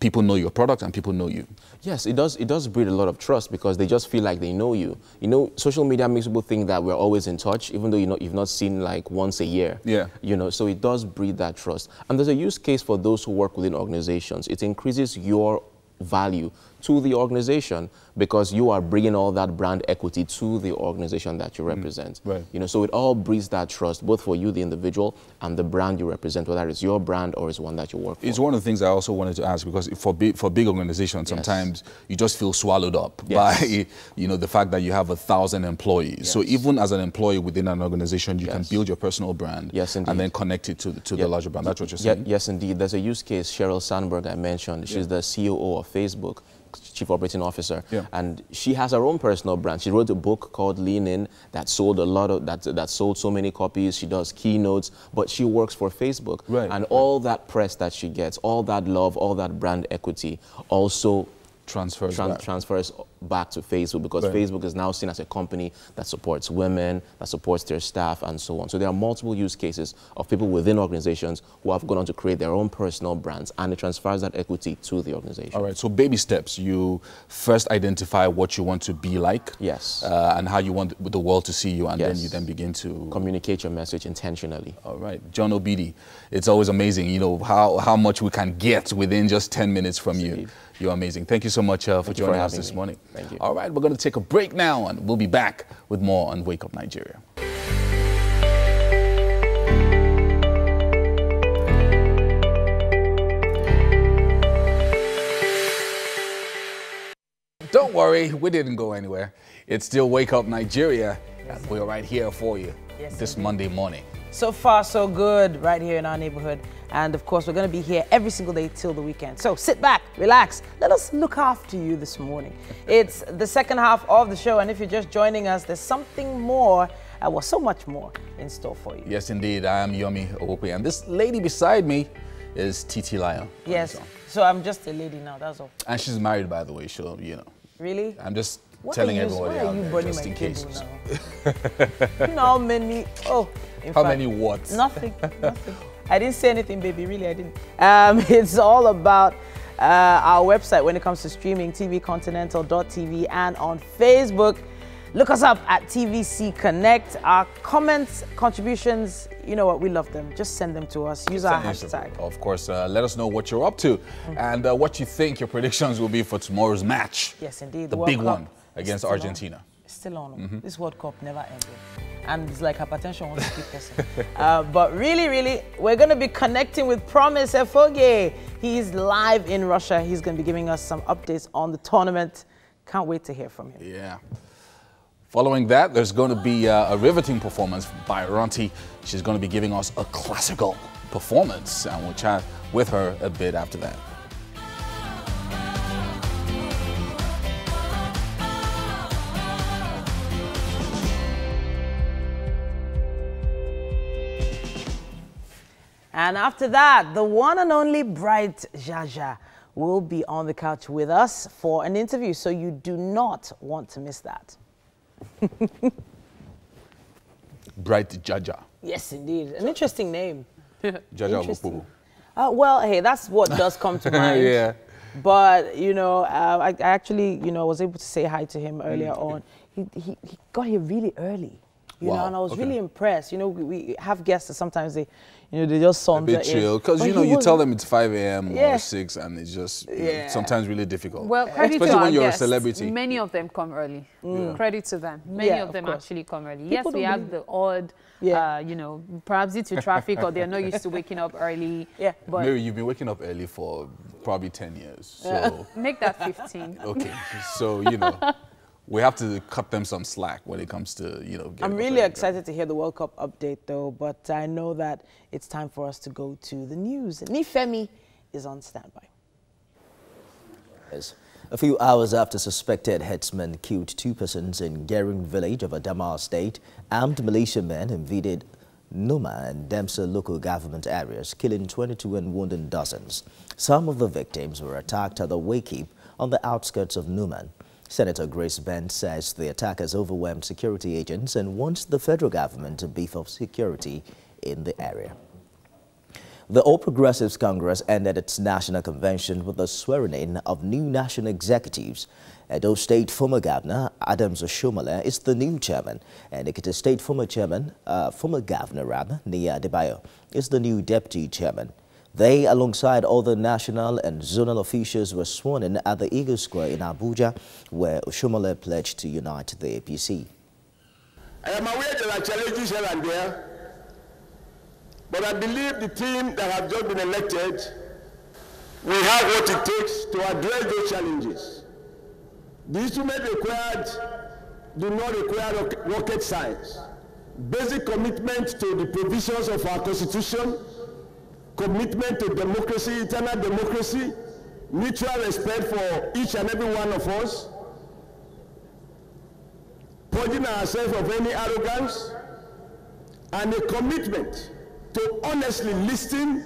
people know your product and people know you. Yes, it does breed a lot of trust because they just feel like they know you. You know, social media makes people think that we're always in touch, even though you've not seen like once a year. Yeah. You know, so it does breed that trust. And there's a use case for those who work within organizations. It increases your value to the organization because you are bringing all that brand equity to the organization that you represent. Right. You know, so it all breeds that trust, both for you, the individual, and the brand you represent, whether it's your brand or it's one that you work for. It's one of the things I also wanted to ask, because for big organizations, sometimes you just feel swallowed up by, you know, the fact that you have 1,000 employees. So even as an employee within an organization, you can build your personal brand and then connect it to the larger brand. That's what you're saying? Yes, indeed. There's a use case, Sheryl Sandberg, I mentioned. She's the COO of Facebook, Chief Operating Officer, and she has her own personal brand. She wrote a book called Lean In that sold a lot of that sold so many copies. She does keynotes, but she works for Facebook, and all that press that she gets, all that love, all that brand equity, also transfers back to Facebook, because Facebook is now seen as a company that supports women, that supports their staff, and so on. So there are multiple use cases of people within organizations who have gone on to create their own personal brands, and it transfers that equity to the organization. All right, so baby steps. You first identify what you want to be like. Yes. And how you want the world to see you, and then you then begin to communicate your message intentionally. All right, John Obidi, it's always amazing, you know, how much we can get within just 10 minutes from you. You're amazing. Thank you so much for joining us this morning. Thank you. All right, we're going to take a break now, and we'll be back with more on Wake Up Nigeria. Don't worry, we didn't go anywhere. It's still Wake Up Nigeria, and we're right here for you this Monday morning. So far, so good right here in our neighborhood. And of course, we're going to be here every single day till the weekend. So sit back, relax. Let us look after you this morning. It's the second half of the show. And if you're just joining us, there's something more, well, so much more in store for you. Yes, indeed. I am Yomi Owope. And this lady beside me is Titi Lion. Yes. So I'm just a lady now, that's all. And she's married, by the way, so, you know. Really? I'm just telling everybody out there, just in case. You know how many, how many what? Nothing, nothing. I didn't say anything, baby, really, I didn't. It's all about our website when it comes to streaming, tvcontinental.tv, and on Facebook. Look us up at TVC Connect. Our comments, contributions, you know what, we love them. Just send them to us. Use our hashtag. Of course, let us know what you're up to and what you think your predictions will be for tomorrow's match. Yes, indeed. The big one against Argentina. It's still on. This World Cup never ended. And it's like hypertension wants to keep person. But really, we're going to be connecting with Promise Efoge. He's live in Russia. He's going to be giving us some updates on the tournament. Can't wait to hear from him. Yeah. Following that, there's going to be a riveting performance by Ronti. She's going to be giving us a classical performance, and we'll chat with her a bit after that. And after that, the one and only Bright Jaja will be on the couch with us for an interview, so you do not want to miss that. Bright Jaja. Yes, indeed. An interesting name. Jaja Wupu. Well, hey, that's what does come to mind. Yeah. But, you know, I actually, you know, was able to say hi to him earlier on. He got here really early. You know, and I was really impressed. You know, we have guests that sometimes they, you know, they just saunter in. A bit chill, because, you know, you tell them it's 5 a.m. or 6, and it's just sometimes really difficult. Well, credit especially to when our you're guests. a celebrity. Many of them come early. Credit to them. Many of them actually come early. Yes, we have the odd, you know, perhaps due to traffic or they're not used to waking up early. But Mary, you've been waking up early for probably 10 years. So make that 15. Okay, so, you know. We have to cut them some slack when it comes to, you know, I'm really excited to hear the World Cup update, though, but I know that it's time for us to go to the news. Nifemi is on standby. A few hours after suspected headsmen killed 2 persons in Gering village of Adamawa State, armed militiamen invaded Numa and Demsa local government areas, killing 22 and wounding dozens. Some of the victims were attacked at the Wakekeep on the outskirts of Numan. Senator Grace Bent says the attackers overwhelmed security agents and wants the federal government to beef up security in the area. The All Progressives Congress ended its national convention with the swearing-in of new national executives. Edo State former Governor Adams Oshiomhole is the new chairman, and Ekiti State former Governor Nia Adebayo is the new deputy chairman. They, alongside other national and zonal officials, were sworn in at the Eagle Square in Abuja, where Oshiomhole pledged to unite the APC. I am aware there are challenges here and there, but I believe the team that have just been elected, we have what it takes to address those challenges. The instruments required do not require rocket science. Basic commitment to the provisions of our Constitution, commitment to democracy, eternal democracy, mutual respect for each and every one of us, purging ourselves of any arrogance, and a commitment to honestly listen,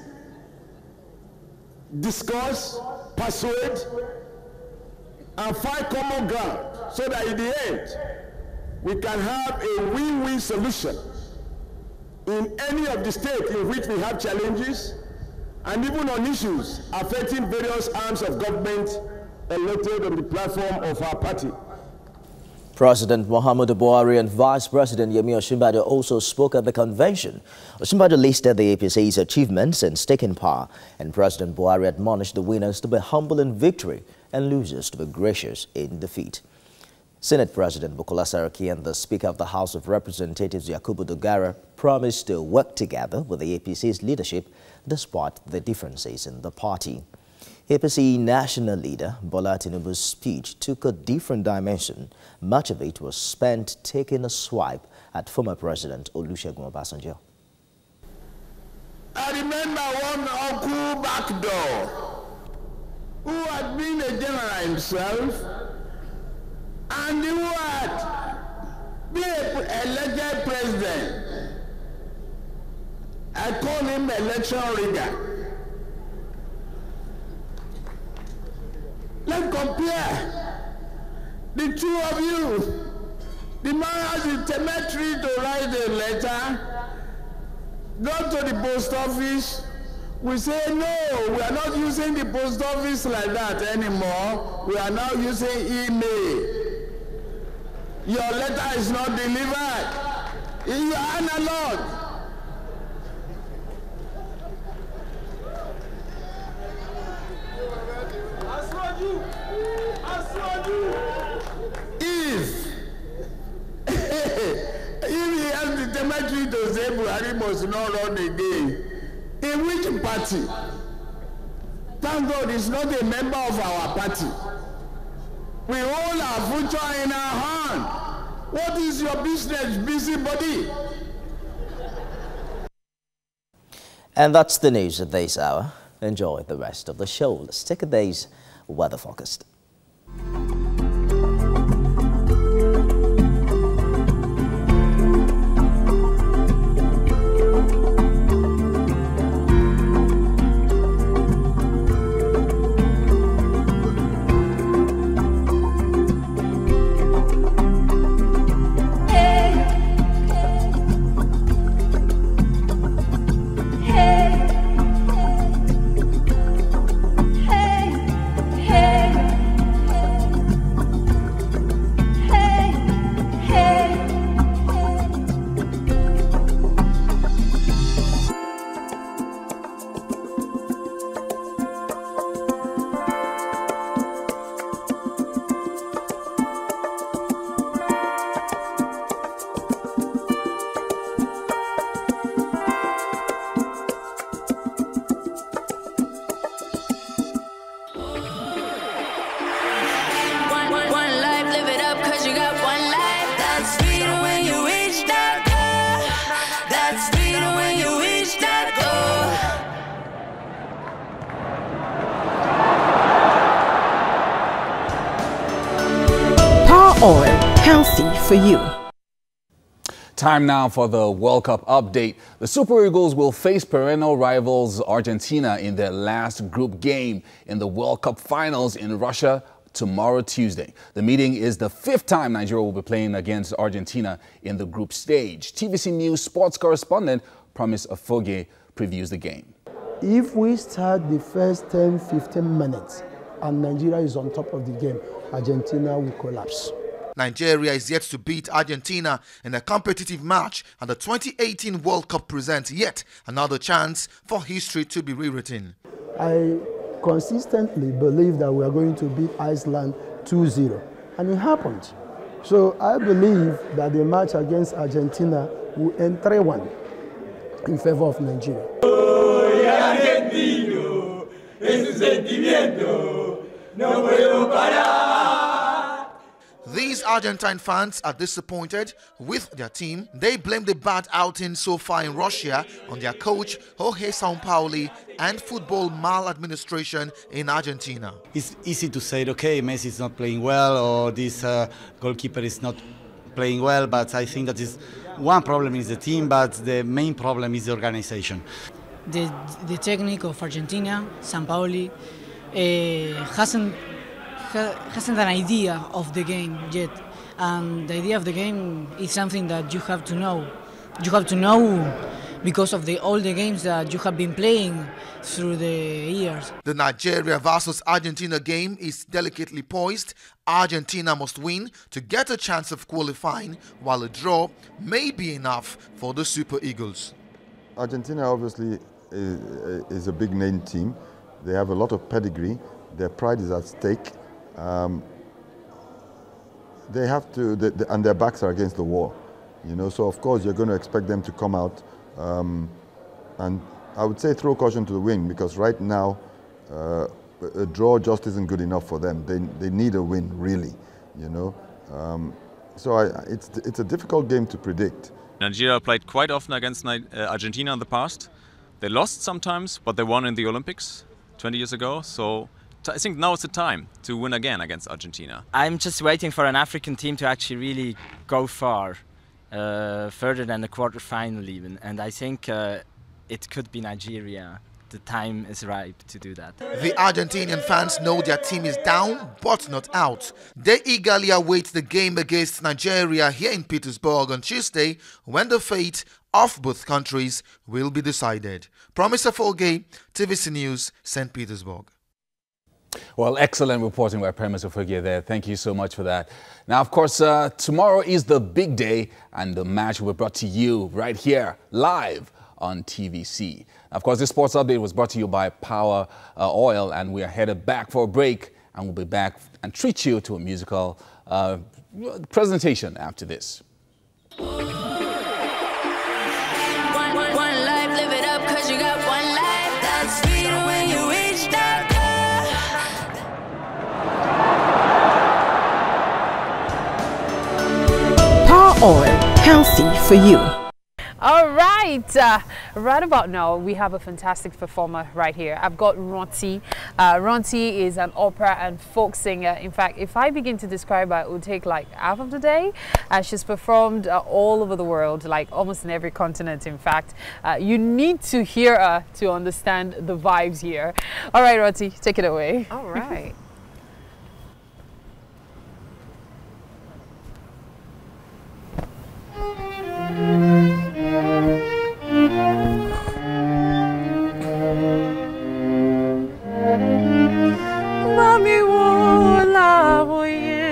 discuss, persuade, and find common ground so that in the end, we can have a win-win solution in any of the states in which we have challenges, and even on issues affecting various arms of government elected on the platform of our party. President Muhammadu Buhari and Vice President Yemi Osinbajo also spoke at the convention. Osinbajo listed the APC's achievements in taking power, and President Buhari admonished the winners to be humble in victory and losers to be gracious in defeat. Senate President Bukola Saraki and the Speaker of the House of Representatives Yakubu Dogara promised to work together with the APC's leadership despite the differences in the party. APC national leader Bola Tinubu's speech took a different dimension. Much of it was spent taking a swipe at former President Olusegun Obasanjo. I remember one uncle back door who had been a general himself and who had been elected president. I call him election rigger. Let's compare the two of you. The man has the temerity to write a letter, go to the post office. We say, no, we are not using the post office like that anymore. We are now using email. Your letter is not delivered. You are analog. If he has the temerity to say Buhari must not run again, in which party? Thank God he's not a member of our party. We hold our future in our hand. What is your business, busybody? And that's the news at this hour. Enjoy the rest of the show. Let's take a day's weather forecast. Oil, healthy for you. Time now for the World Cup update. The Super Eagles will face perennial rivals Argentina in their last group game in the World Cup finals in Russia tomorrow, Tuesday. The meeting is the 5th time Nigeria will be playing against Argentina in the group stage. TVC News sports correspondent Promise Afoge previews the game. If we start the first 10-15 minutes and Nigeria is on top of the game, Argentina will collapse. Nigeria is yet to beat Argentina in a competitive match, and the 2018 World Cup presents yet another chance for history to be rewritten. I consistently believe that we are going to beat Iceland 2-0, and it happened. So I believe that the match against Argentina will end 3-1 in favor of Nigeria. These Argentine fans are disappointed with their team. They blame the bad outing so far in Russia on their coach, Jorge Sampaoli, and football maladministration in Argentina. It's easy to say, okay, Messi is not playing well, or this goalkeeper is not playing well, but I think that is one problem is the team, but the main problem is the organization. The technique of Argentina, Sampaoli, hasn't an idea of the game yet, and the idea of the game is something that you have to know. You have to know because of all the games that you have been playing through the years. The Nigeria versus Argentina game is delicately poised. Argentina must win to get a chance of qualifying, while a draw may be enough for the Super Eagles. Argentina obviously is a big name team. They have a lot of pedigree. Their pride is at stake. They have to, and their backs are against the wall, you know. So of course you're going to expect them to come out, and I would say throw caution to the wind, because right now a draw just isn't good enough for them. They need a win, really, you know. So it's a difficult game to predict. Nigeria played quite often against Argentina in the past. They lost sometimes, but they won in the Olympics 20 years ago. So I think now it's the time to win again against Argentina. I'm just waiting for an African team to actually really go far, further than the quarterfinal even. And I think it could be Nigeria. The time is ripe to do that. The Argentinian fans know their team is down but not out. They eagerly await the game against Nigeria here in Petersburg on Tuesday, when the fate of both countries will be decided. Promise Afoge, TVC News, St. Petersburg. Well, excellent reporting by Premise Ofogie there. Thank you so much for that. Now, of course, tomorrow is the big day, and the match will be brought to you right here, live on TVC. Of course, this sports update was brought to you by Power Oil, and we are headed back for a break, and we'll be back and treat you to a musical presentation after this. One life, live it up, 'cause you got one life. That's sweeter when you reach that goal. Power Oil, healthy for you. All right, right about now we have a fantastic performer right here. I've got Ronti. Ronti is an opera and folk singer. In fact, if I begin to describe her, it would take like half of the day. She's performed all over the world, like almost in every continent, in fact. You need to hear her to understand the vibes here. All right, Ronti, take it away. All right. Mami wo láwòye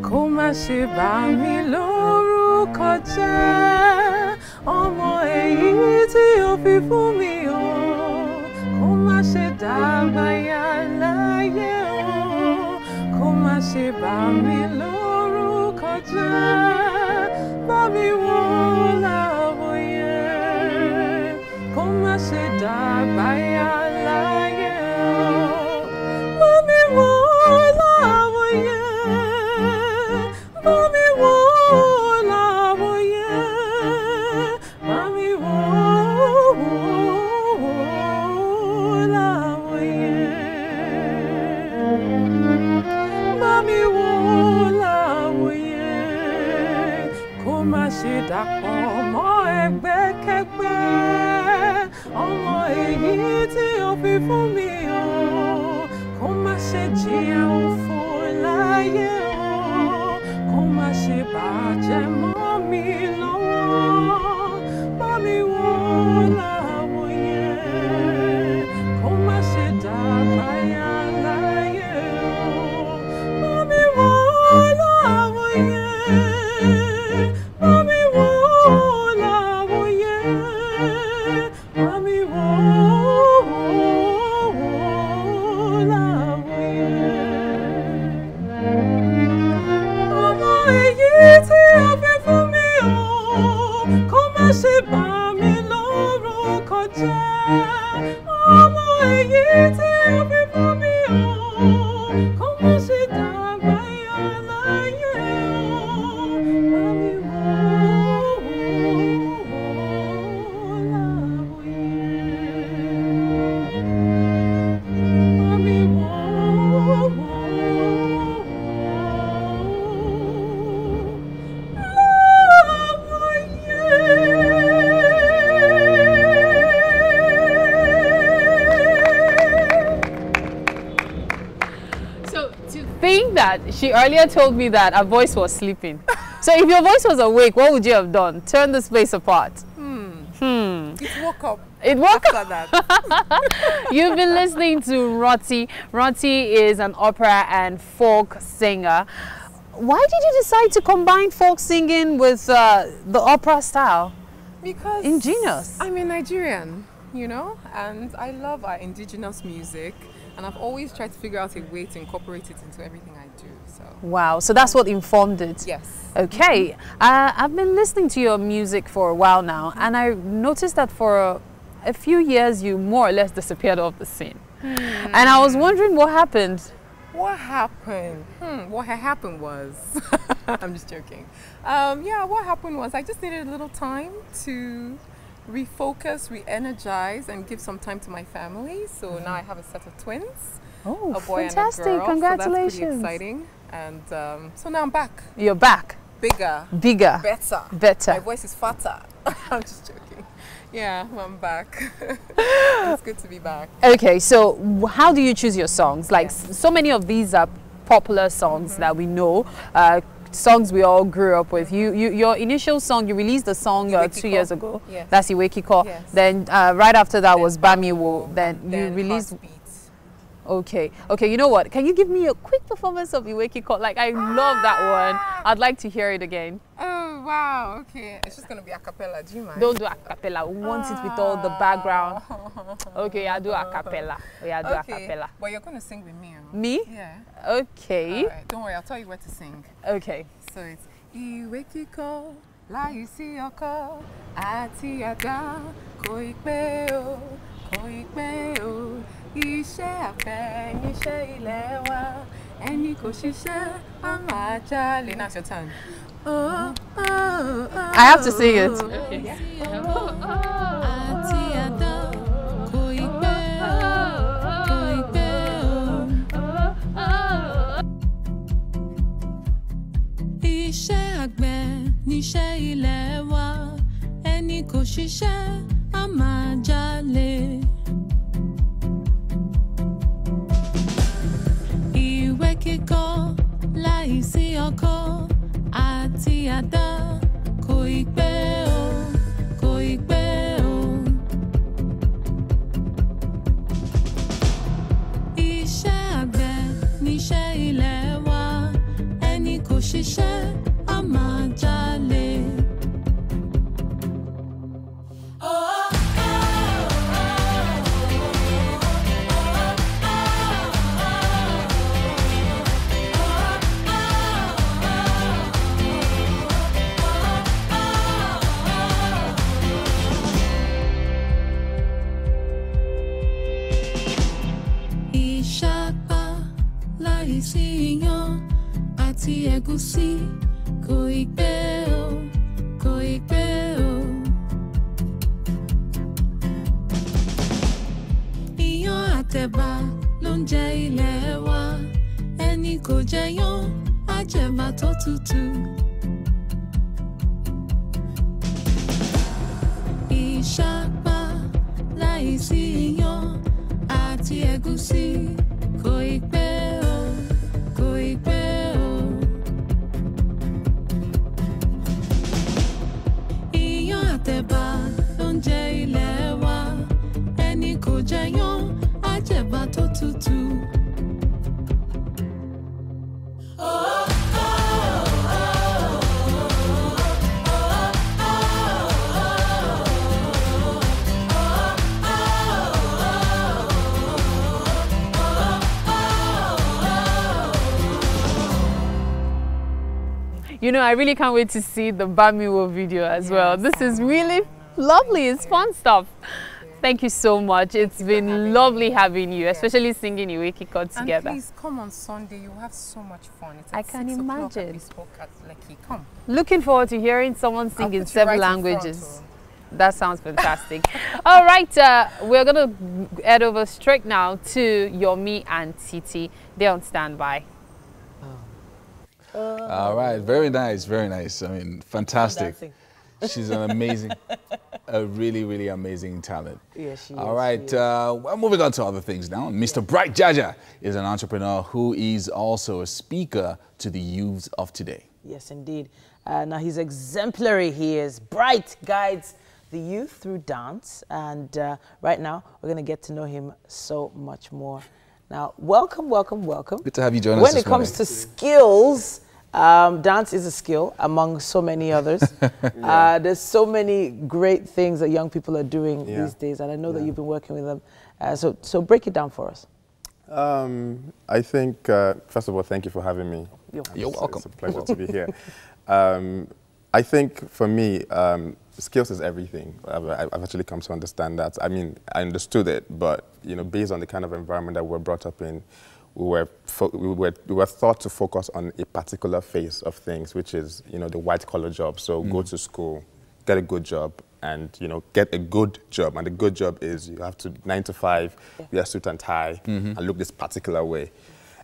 kó má ṣe bà mí lórúkọ jẹ́, ọmọ èyí tí ó fi fún mi o, kó má ṣe dàgbà yà láyé o, kó má ṣe bà mí lórúkọ jẹ́. Mami wo láwòye kó má ṣe dàgbà yà láyé o. Mami wo láwòye, mami wo láwòye, mami wo láwòye, mami wo láwòye, kó má ṣe dàpọ̀ mọ́ ẹgbẹ́kẹ́gbẹ́, ọmọ èyí tí ó fi fún She earlier told me that her voice was sleeping. So if your voice was awake, what would you have done? Turn this place apart. It woke up. It woke after up. that. You've been listening to Roti. Roti is an opera and folk singer. Why did you decide to combine folk singing with the opera style? Because ingenious. I'm a Nigerian, you know, and I love our indigenous music. And I've always tried to figure out a way to incorporate it into everything I do. So. Wow, so that's what informed it? Yes. Okay, I've been listening to your music for a while now, and I noticed that for a few years you more or less disappeared off the scene. And I was wondering what happened. What happened? What happened was, I'm just joking. Yeah, what happened was I just needed a little time to refocus, re-energize, and give some time to my family. So now I have a set of twins, a boy fantastic. and a girl. Congratulations. So that's pretty exciting. And so now I'm back. You're back. Bigger. Bigger. Better. Better. My voice is fatter. I'm just joking. Yeah, I'm back. It's good to be back. Okay, so how do you choose your songs? Like so many of these are popular songs that we know. Songs we all grew up with. Your initial song, you released a song 2 years ago. Yes. That's Iwekiko. Yes. Then right after that was Bamiwo. Then you released. Okay. Okay. You know what? Can you give me a quick performance of Iwekiko? Like I love that one. I'd like to hear it again. Oh wow. Okay. It's just gonna be a cappella. Do you mind? Don't do a cappella. We want it with all the background. Okay. I do a cappella. Yeah, do a cappella. But you're gonna sing with me. Me? Yeah. Okay. All right. Don't worry. I'll tell you where to sing. Okay. So it's Iwekiko, láìsí ọkọ, àti àdá, kò ì pẹ́ o, kò ì pẹ́ o. Iṣẹ́ àgbẹ̀ níṣẹ́ ilé wa, ẹni kò ṣiṣẹ́, á máa jalè. Now it's your turn. Oh, oh, oh, I have to sing it. Okay. Àti àdá, kò ì pẹ́ o, kò ì pẹ́ o. Iṣẹ́ àgbẹ̀ níṣẹ́ ilé wa, ẹni kò ṣiṣẹ́, á máa jalè. Iwekiko, láìsí ọkọ, àti àdá, kò ì pẹ́ o, kò ì pẹ́ o. Iṣẹ́ àgbẹ̀ níṣẹ́ ilé wa, ẹni kò ṣiṣẹ́, á máa jalè. Láìsí iyán àti ẹ̀gúsí, kò ì pẹ́ o, kò ì pẹ́ o. Iyán àtẹ̀bà ló ń jẹ ilé wa, ẹni kò jẹyán, á jẹ̀bà tó tutù. Ìṣápá láìsí iyán àti ẹ̀gúsí, kò ì pẹ́ o, kò ì pẹ́ o. Iyán àtẹ̀bà ló ń jẹ ilé wa, ẹni kò jẹyán, á jẹ̀bà tó tutù. You know, I really can't wait to see the Bamiwo video as well. This is really lovely. It's fun stuff. Thank you so much. It's been lovely having you, especially singing Iweki Chord together. And please come on Sunday. You have so much fun. It's I at can 6 o'clock imagine. at Bespoke at Lekki. Come. Looking forward to hearing someone sing in 7 languages. Front, that sounds fantastic. All right, we're going to head over straight now to Yomi and Titi. They're on standby. All right, very nice, very nice. I mean, fantastic. She's an amazing, a really, really amazing talent. Yes, she is. All right, well, moving on to other things now. Mr. Bright Jaja is an entrepreneur who is also a speaker to the youths of today. Yes, indeed. Now, he's exemplary. He is bright, guides the youth through dance. And right now, we're going to get to know him so much more. Now, welcome, welcome, welcome. Good to have you join us this morning. When it comes to skills, dance is a skill among so many others. There's so many great things that young people are doing these days, and I know that you've been working with them. So break it down for us. I think, first of all, thank you for having me. You're welcome. It's a pleasure to be here. I think for me, skills is everything. I've actually come to understand that. I mean, I understood it, but based on the kind of environment that we're brought up in, we were thought to focus on a particular phase of things, which is the white collar job. So go to school, get a good job, and get a good job. And the good job is you have to 9 to 5, wear suit and tie, and look this particular way.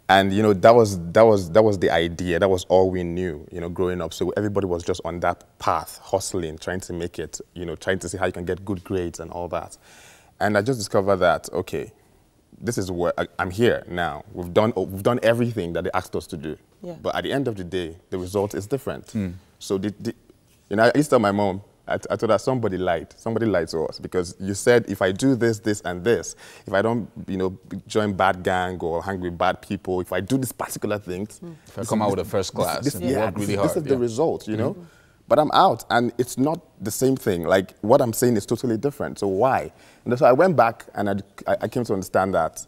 And that was the idea. That was all we knew, growing up. So everybody was just on that path, hustling, trying to make it, trying to see how you can get good grades and all that. And I just discovered that, okay, this is where I'm here now. We've done everything that they asked us to do. Yeah. But at the end of the day, the result is different. So I used to tell my mom, I told her somebody lied to us, because you said if I do this, this, and this, if I don't, join bad gang or hang with bad people, if I do this particular thing, if I come out with a first class and work really hard, this is the result, But I'm out, and it's not the same thing. Like, what I'm saying is totally different. So why? And so I went back, and I came to understand that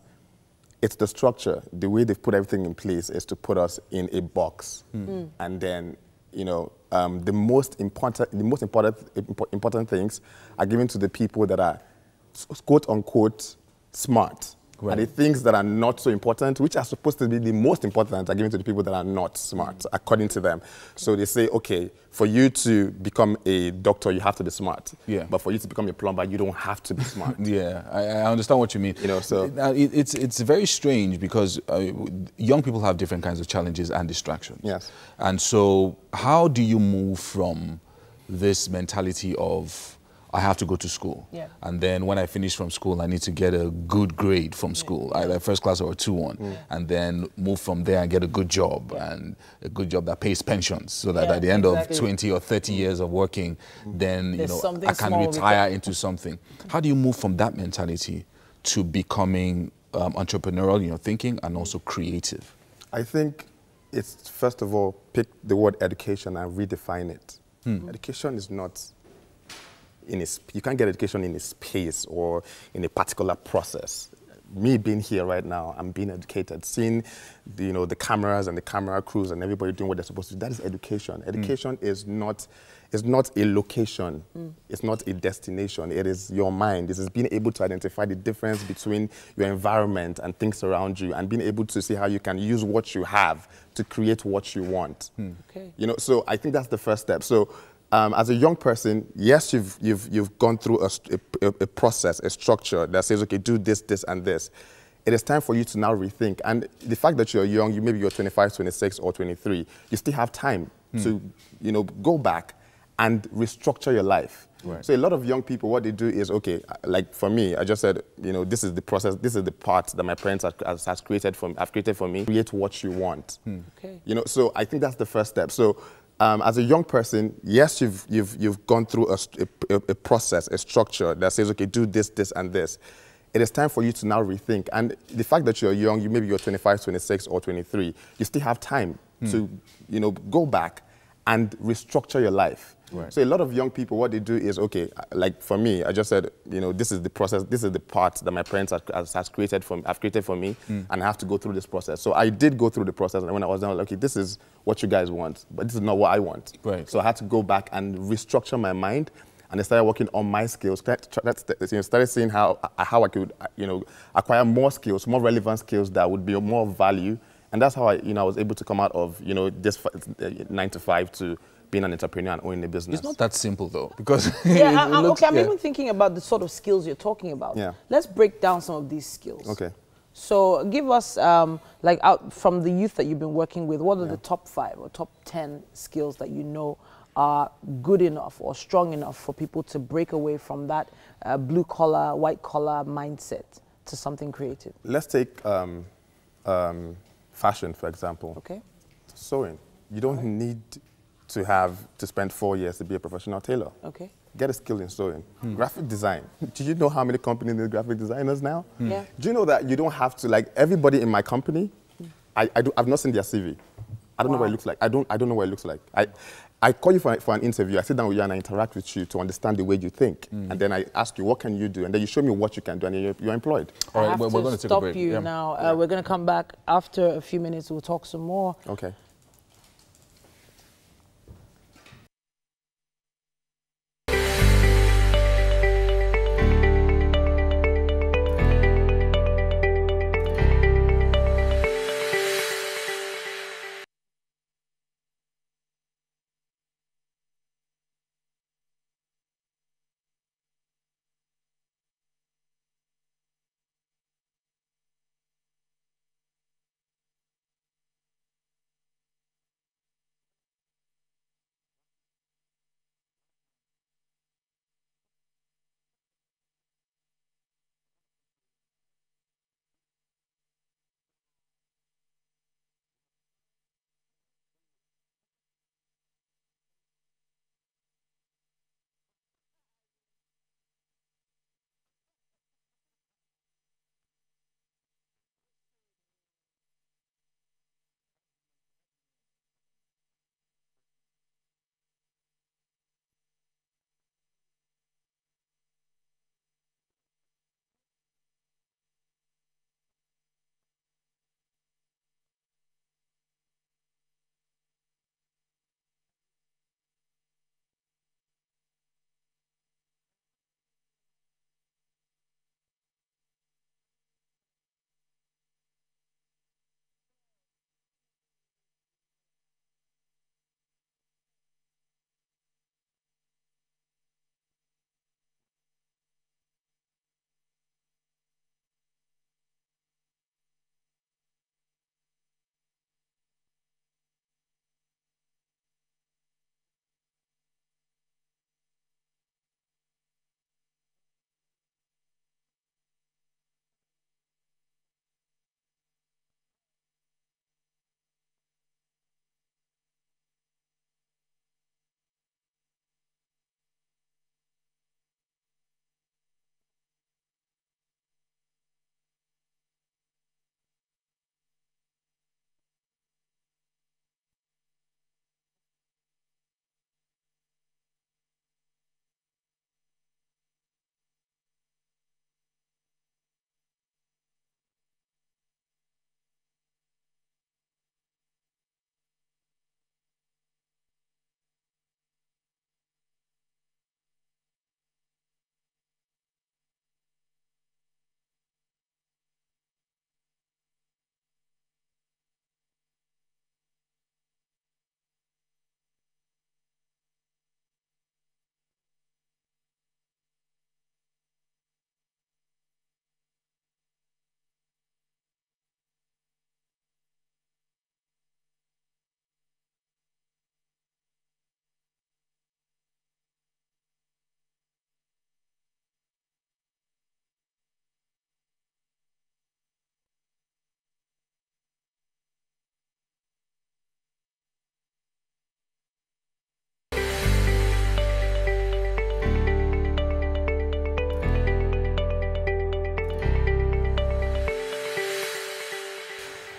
it's the structure. The way they've put everything in place is to put us in a box. And then, the most important things are given to the people that are, quote unquote, smart. Right. And the things that are not so important, which are supposed to be the most important, are given to the people that are not smart, according to them. So they say, okay, for you to become a doctor, you have to be smart. Yeah. But for you to become a plumber, you don't have to be smart. Yeah, I understand what you mean. So it's very strange, because young people have different kinds of challenges and distractions. Yes. And so how do you move from this mentality of, I have to go to school, and then when I finish from school, I need to get a good grade from school, either first class or a 2-1, and then move from there and get a good job, and a good job that pays pensions, so that at the end of 20 or 30 years of working, then I can retire into something. How do you move from that mentality to becoming entrepreneurial, thinking, and also creative? I think it's, first of all, pick the word education and redefine it. Education is not you can't get education in a space or in a particular process. Me being here right now, I'm being educated, seeing the cameras and the camera crews and everybody doing what they're supposed to do. That is education. Education is not a location. It's not a destination. It is your mind. It is being able to identify the difference between your environment and things around you, and being able to see how you can use what you have to create what you want. Okay. So I think that's the first step. So as a young person, yes, you've gone through a process, a structure that says, okay, do this, this, and this. It is time for you to now rethink. And the fact that you're young, maybe you're 25, 26, or 23, you still have time to, go back and restructure your life. Right. So a lot of young people, what they do is, okay, like for me, I just said, this is the process, this is the part that my parents have created for me. Create what you want. Okay. So I think that's the first step. So as a young person, yes, you've gone through a process, a structure that says, okay, do this, this, and this. It is time for you to now rethink. And the fact that you're young, maybe you're 25, 26, or 23, you still have time to, go back and restructure your life. Right. So a lot of young people, what they do is, okay, like for me, I just said, this is the process, this is the part that my parents have created for me, and I have to go through this process. So I did go through the process, and when I was done, like, okay, this is what you guys want, but this is not what I want. Right. So I had to go back and restructure my mind and I started working on my skills. Started seeing how I could, acquire more skills, more relevant skills that would be of more value. And that's how I was able to come out of, this 9 to 5 to being an entrepreneur and owning a business. It's not that simple though, because I'm even thinking about the sort of skills you're talking about. Yeah. Let's break down some of these skills. Okay. So give us, out from the youth that you've been working with, what are the top 5 or top 10 skills that you know are good enough or strong enough for people to break away from that blue collar, white collar mindset to something creative? Let's take fashion, for example. Okay. Sewing. You don't need to spend 4 years to be a professional tailor. Okay. Get a skill in sewing. Graphic design. Do you know how many companies need graphic designers now? Yeah. Do you know that you don't have to, everybody in my company, I've not seen their CV. I don't know what it looks like. I don't know what it looks like. I call you for an interview. I sit down with you and I interact with you to understand the way you think. And then I ask you, what can you do? And then you show me what you can do, and you're employed. All right, we're going to stop you now. We're going to come back after a few minutes. We'll talk some more. Okay.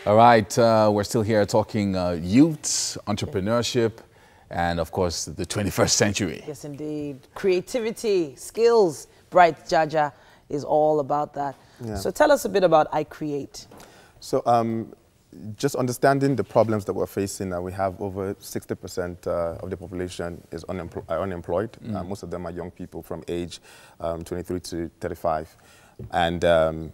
All right, we're still here talking youth, entrepreneurship, and of course, the 21st century. Yes, indeed. Creativity, skills. Bright Jaja is all about that. Yeah. So tell us a bit about I Create. So, just understanding the problems that we're facing. We have over 60% of the population is unemployed. Most of them are young people from age 23 to 35. And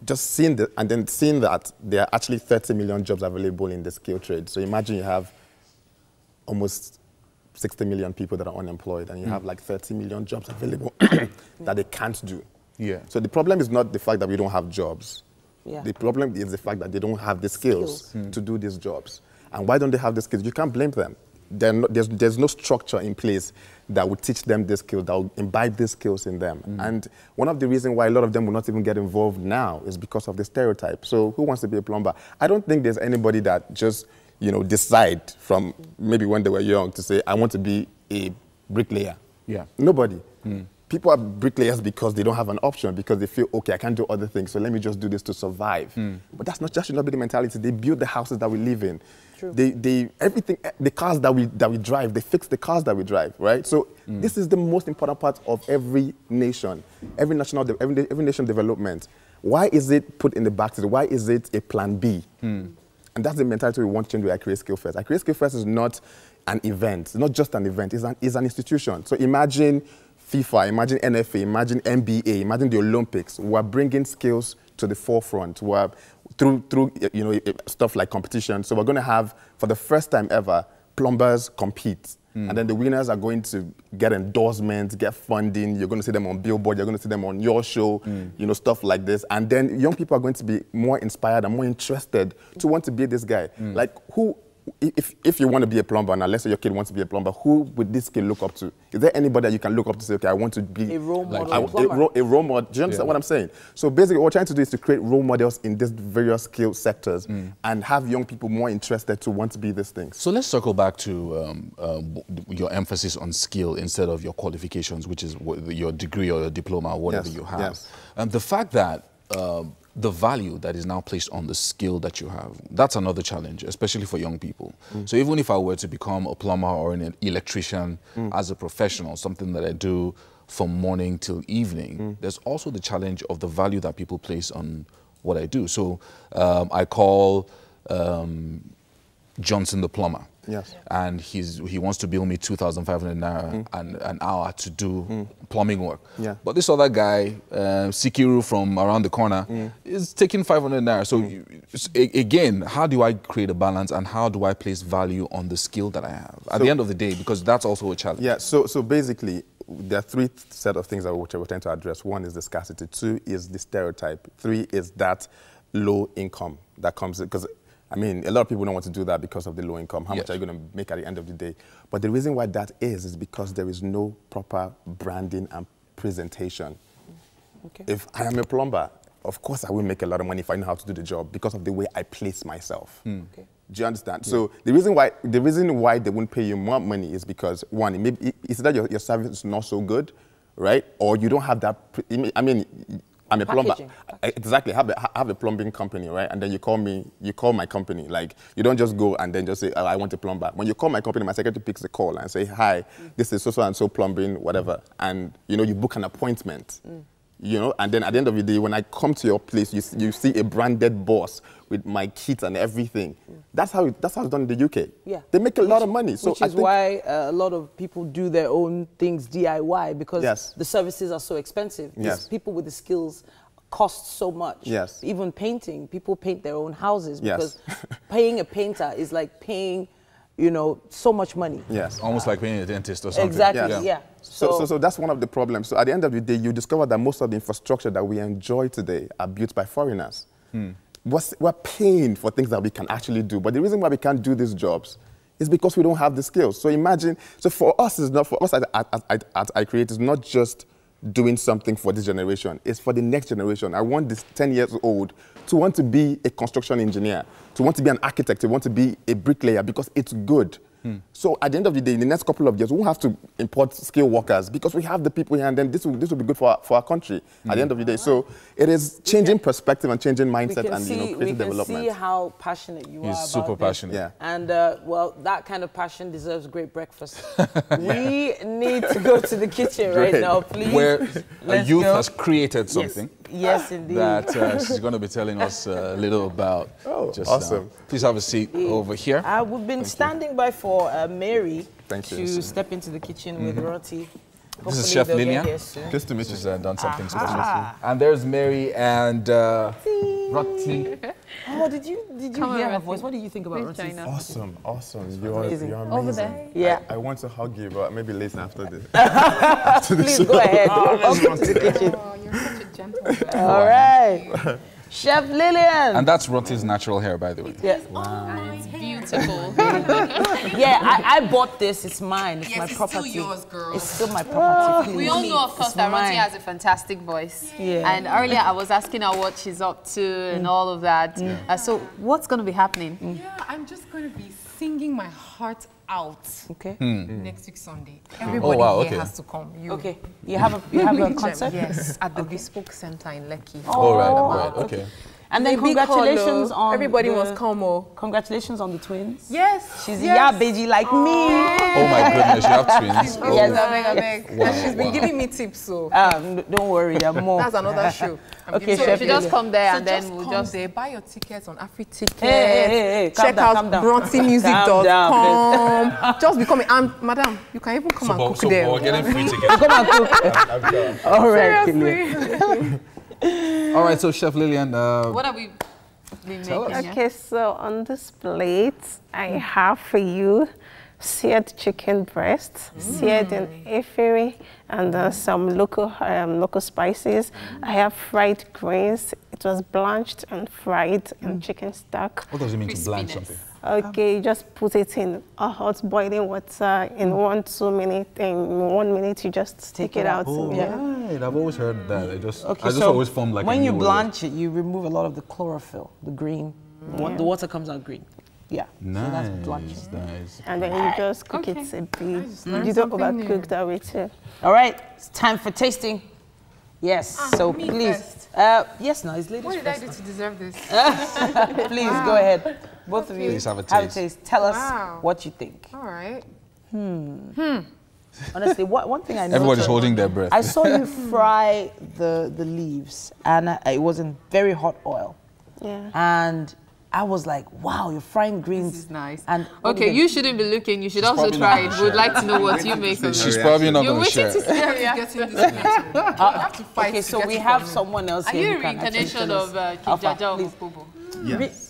just seeing that there are actually 30 million jobs available in the skill trade. So imagine you have almost 60 million people that are unemployed, and you have like 30 million jobs available that they can't do. Yeah. So the problem is not the fact that we don't have jobs. Yeah. The problem is the fact that they don't have the skills to do these jobs. And why don't they have the skills? You can't blame them. There's no structure in place that will teach them the skills, that will imbibe these skills in them. And one of the reasons why a lot of them will not even get involved now is because of the stereotype. So who wants to be a plumber? I don't think there's anybody that just, you know, decide from maybe when they were young to say, I want to be a bricklayer. Yeah. Nobody. People are bricklayers because they don't have an option, because they feel, okay, I can't do other things, so let me just do this to survive. But that should not be the mentality. They build the houses that we live in. True. Everything, the cars that we drive, they fix the cars that we drive, right? So this is the most important part of every nation, every nation development. Why is it put in the back seat? Why is it a plan B? And that's the mentality we want to change with iCreate Skill Fest. iCreate Skill Fest is not an event. It's not just an event. It's an institution. So imagine FIFA, imagine NFA, imagine NBA, imagine the Olympics. We're bringing skills to the forefront. We're through you know, stuff like competition. So we're going to have, for the first time ever, plumbers compete. And then the winners are going to get endorsements, get funding. You're going to see them on Billboard. You're going to see them on your show, you know, stuff like this. And then young people are going to be more inspired and more interested to want to be this guy. Like, who, if you want to be a plumber, now let's say your kid wants to be a plumber, who would this kid look up to? Is there anybody that you can look up to say, okay, I want to be a role model? A role model. Do you understand what I'm saying? So basically what we're trying to do is to create role models in these various skill sectors and have young people more interested to want to be these things. So let's circle back to your emphasis on skill instead of your qualifications, which is your degree or your diploma or whatever you have. Yes. The fact that the value that is now placed on the skill that you have, that's another challenge, especially for young people. So even if I were to become a plumber or an electrician as a professional, something that I do from morning till evening, there's also the challenge of the value that people place on what I do. So I call Johnson the plumber. Yes. And he wants to bill me 2,500 naira an hour to do plumbing work. Yeah. But this other guy, Sikiru from around the corner, is taking 500 naira. So again, how do I create a balance, and how do I place value on the skill that I have at the end of the day? Because that's also a challenge. Yeah. So basically, there are three set of things that we're trying to address. One is the scarcity. Two is the stereotype. Three is that low income that comes, because I mean, a lot of people don't want to do that because of the low income. How much are you going to make at the end of the day? But the reason why that is because there is no proper branding and presentation. Okay. If I am a plumber, of course I will make a lot of money if I know how to do the job because of the way I place myself. Okay. Do you understand? Yeah. So the reason why they won't pay you more money is because, one, it's that your service is not so good, right? Or you don't have that, I mean, I'm a plumber. Exactly. I have a plumbing company, right? And then you call my company. Like, you don't just go and then just say, oh, I want a plumber. When you call my company, my secretary picks the call and say, hi, this is so and so plumbing, whatever. And, you know, you book an appointment. You know, and then at the end of the day, when I come to your place, you see a branded boss with my kits and everything. That's how it's done in the UK. Yeah. They make a lot of money. So which is why a lot of people do their own things DIY, because the services are so expensive. Yes. People with the skills cost so much. Yes. Even painting, people paint their own houses because Yes. paying a painter is like paying, you know, so much money. Yes. Almost like paying a dentist or something. Exactly, yeah. So that's one of the problems. So at the end of the day, you discover that most of the infrastructure that we enjoy today are built by foreigners. We're paying for things that we can actually do. But the reason why we can't do these jobs is because we don't have the skills. So imagine, so for us at iCreate, it's not just doing something for this generation. It's for the next generation. I want this 10 years old to want to be a construction engineer, to want to be an architect, to want to be a bricklayer, because it's good. So at the end of the day, in the next couple of years, we won't have to import skilled workers because we have the people here, and then this will be good for our country at the end of the day. So it is changing perspective and changing mindset and creating development. We can see how passionate you are about super passionate. Yeah. And well, that kind of passion deserves great breakfast. We need to go to the kitchen right now, please. Where a youth has created something. Yes. Yes, indeed. That she's going to be telling us a little about. Oh, just awesome. Please have a seat over here. We've been standing by for Mary to step into the kitchen with Roti. This is Chef Lillian. Nice to meet you. She's done something special. And there's Mary and Roti. Oh, did you hear her voice? What do you think about Roti? Awesome. You're amazing. Over there. Yeah. I want to hug you, but maybe later after this. Please go ahead. Welcome to the kitchen. Oh, you're such a gentleman. All right. Chef Lillian. And that's Roti's natural hair, by the way. Yeah. Wow. It's beautiful. Yeah, I bought this. It's mine. It's my property. It's still yours, girl. It's still my property. We all know, of course, that Roti has a fantastic voice. Yeah. And earlier I was asking her what she's up to and all of that. So what's going to be happening? Yeah, I'm just going to be singing my heart out. Okay. Next week Sunday. Everybody here has to come. Okay. You have a concert? Yes, at the Bespoke Center in Lekki. Oh, right. Okay. And then congratulations on everybody must come. Congratulations on the twins. Yes. She's a Yabeji like me. Oh my goodness, you have twins. Yes, I beg. Wow, And she's been giving me tips, so. Don't worry, there are more. That's another show. Okay, so Chef, you just come there and then just we'll come just there, buy your tickets on AfriTicket. Hey, check out brontemusic.com. Just become and madam, you can even come and cook there. We're getting free tickets. Come and cook. All right. All right, so Chef Lillian, what are we making? Okay, so on this plate, I have for you seared chicken breast, seared in efiry, and some local spices. I have fried greens. It was blanched and fried in chicken stock. What does it mean to blanch something? Okay, you just put it in a hot boiling water in 1-2 minutes. In 1 minute, you just take it out. Oh, right. I've always heard that. I just so always formed like when you blanch it, you remove a lot of the chlorophyll, the green. The water comes out green. Yeah. Nice. So that's blanching. Nice. And then you just cook it a bit. You don't overcook that way too. All right, it's time for tasting. Yes. So me please. first. Yes, no, it's ladies What did I first. do to deserve this? Please go ahead. Both of you Please have a taste. Tell us what you think. All right. Honestly, one thing I noticed. Everybody's holding their breath. I saw you fry the leaves, and it was in very hot oil. Yeah. And I was like, wow, you're frying greens. This is nice. And okay, you shouldn't be looking. You should also try it. We'd like to know what you make of it. She's probably not going to share. Okay, so we have someone else Are here. you a reincarnation of King Jaja or Kobo? Yes.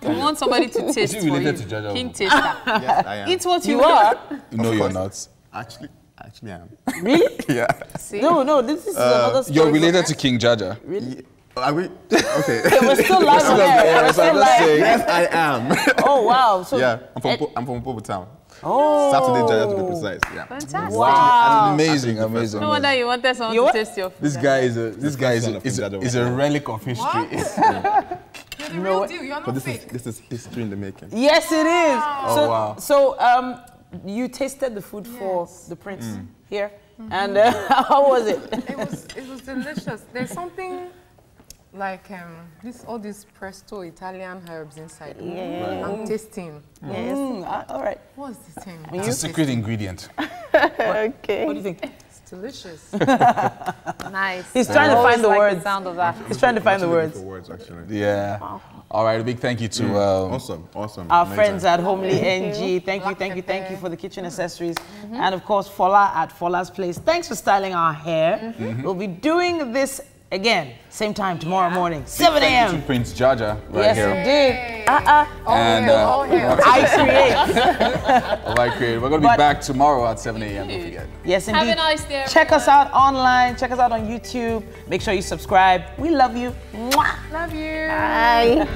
We want somebody to taste for you. related to Jaja? King taster. Yes, I am. Eat what you You are? No, you're not. Actually, I am. Really? Yeah. See? No, this is another story. You're related to King Jaja. Really? Are we? Okay. We're still live on air. We're still live. Yes, I am. Oh, wow. So Yeah, I'm from Pobo Town. Oh. Saturday Jaja to be precise. Yeah. Fantastic. Wow. Amazing. No wonder you wanted someone to taste your food. This guy is a relic of history. You're the real deal. You're not But fake. this is history in the making. Yes, it is. Oh, wow. So, you tasted the food for the prince here, and how was it? It was delicious. There's something like all these presto Italian herbs inside. Yeah. I'm tasting. Yes. All right. What's the thing? It's a secret ingredient. Okay. What do you think? It's delicious. Nice. He's trying to find the words. The sound of that. He's trying to find the words. For words, actually. Yeah. All right. A big thank you to Awesome. our Amazing. friends at Homely NG. Thank you for the kitchen accessories. And of course, Fola at Fola's Place. Thanks for styling our hair. We'll be doing this again, same time tomorrow morning, 7 Thank you a.m. to Prince Jaja right here. Yes, indeed. And I create. We're going to be back tomorrow at 7 a.m. Don't forget. Yes, indeed. Have a nice day. Check us out online. Check us out on YouTube. Make sure you subscribe. We love you. Mwah. Love you. Bye.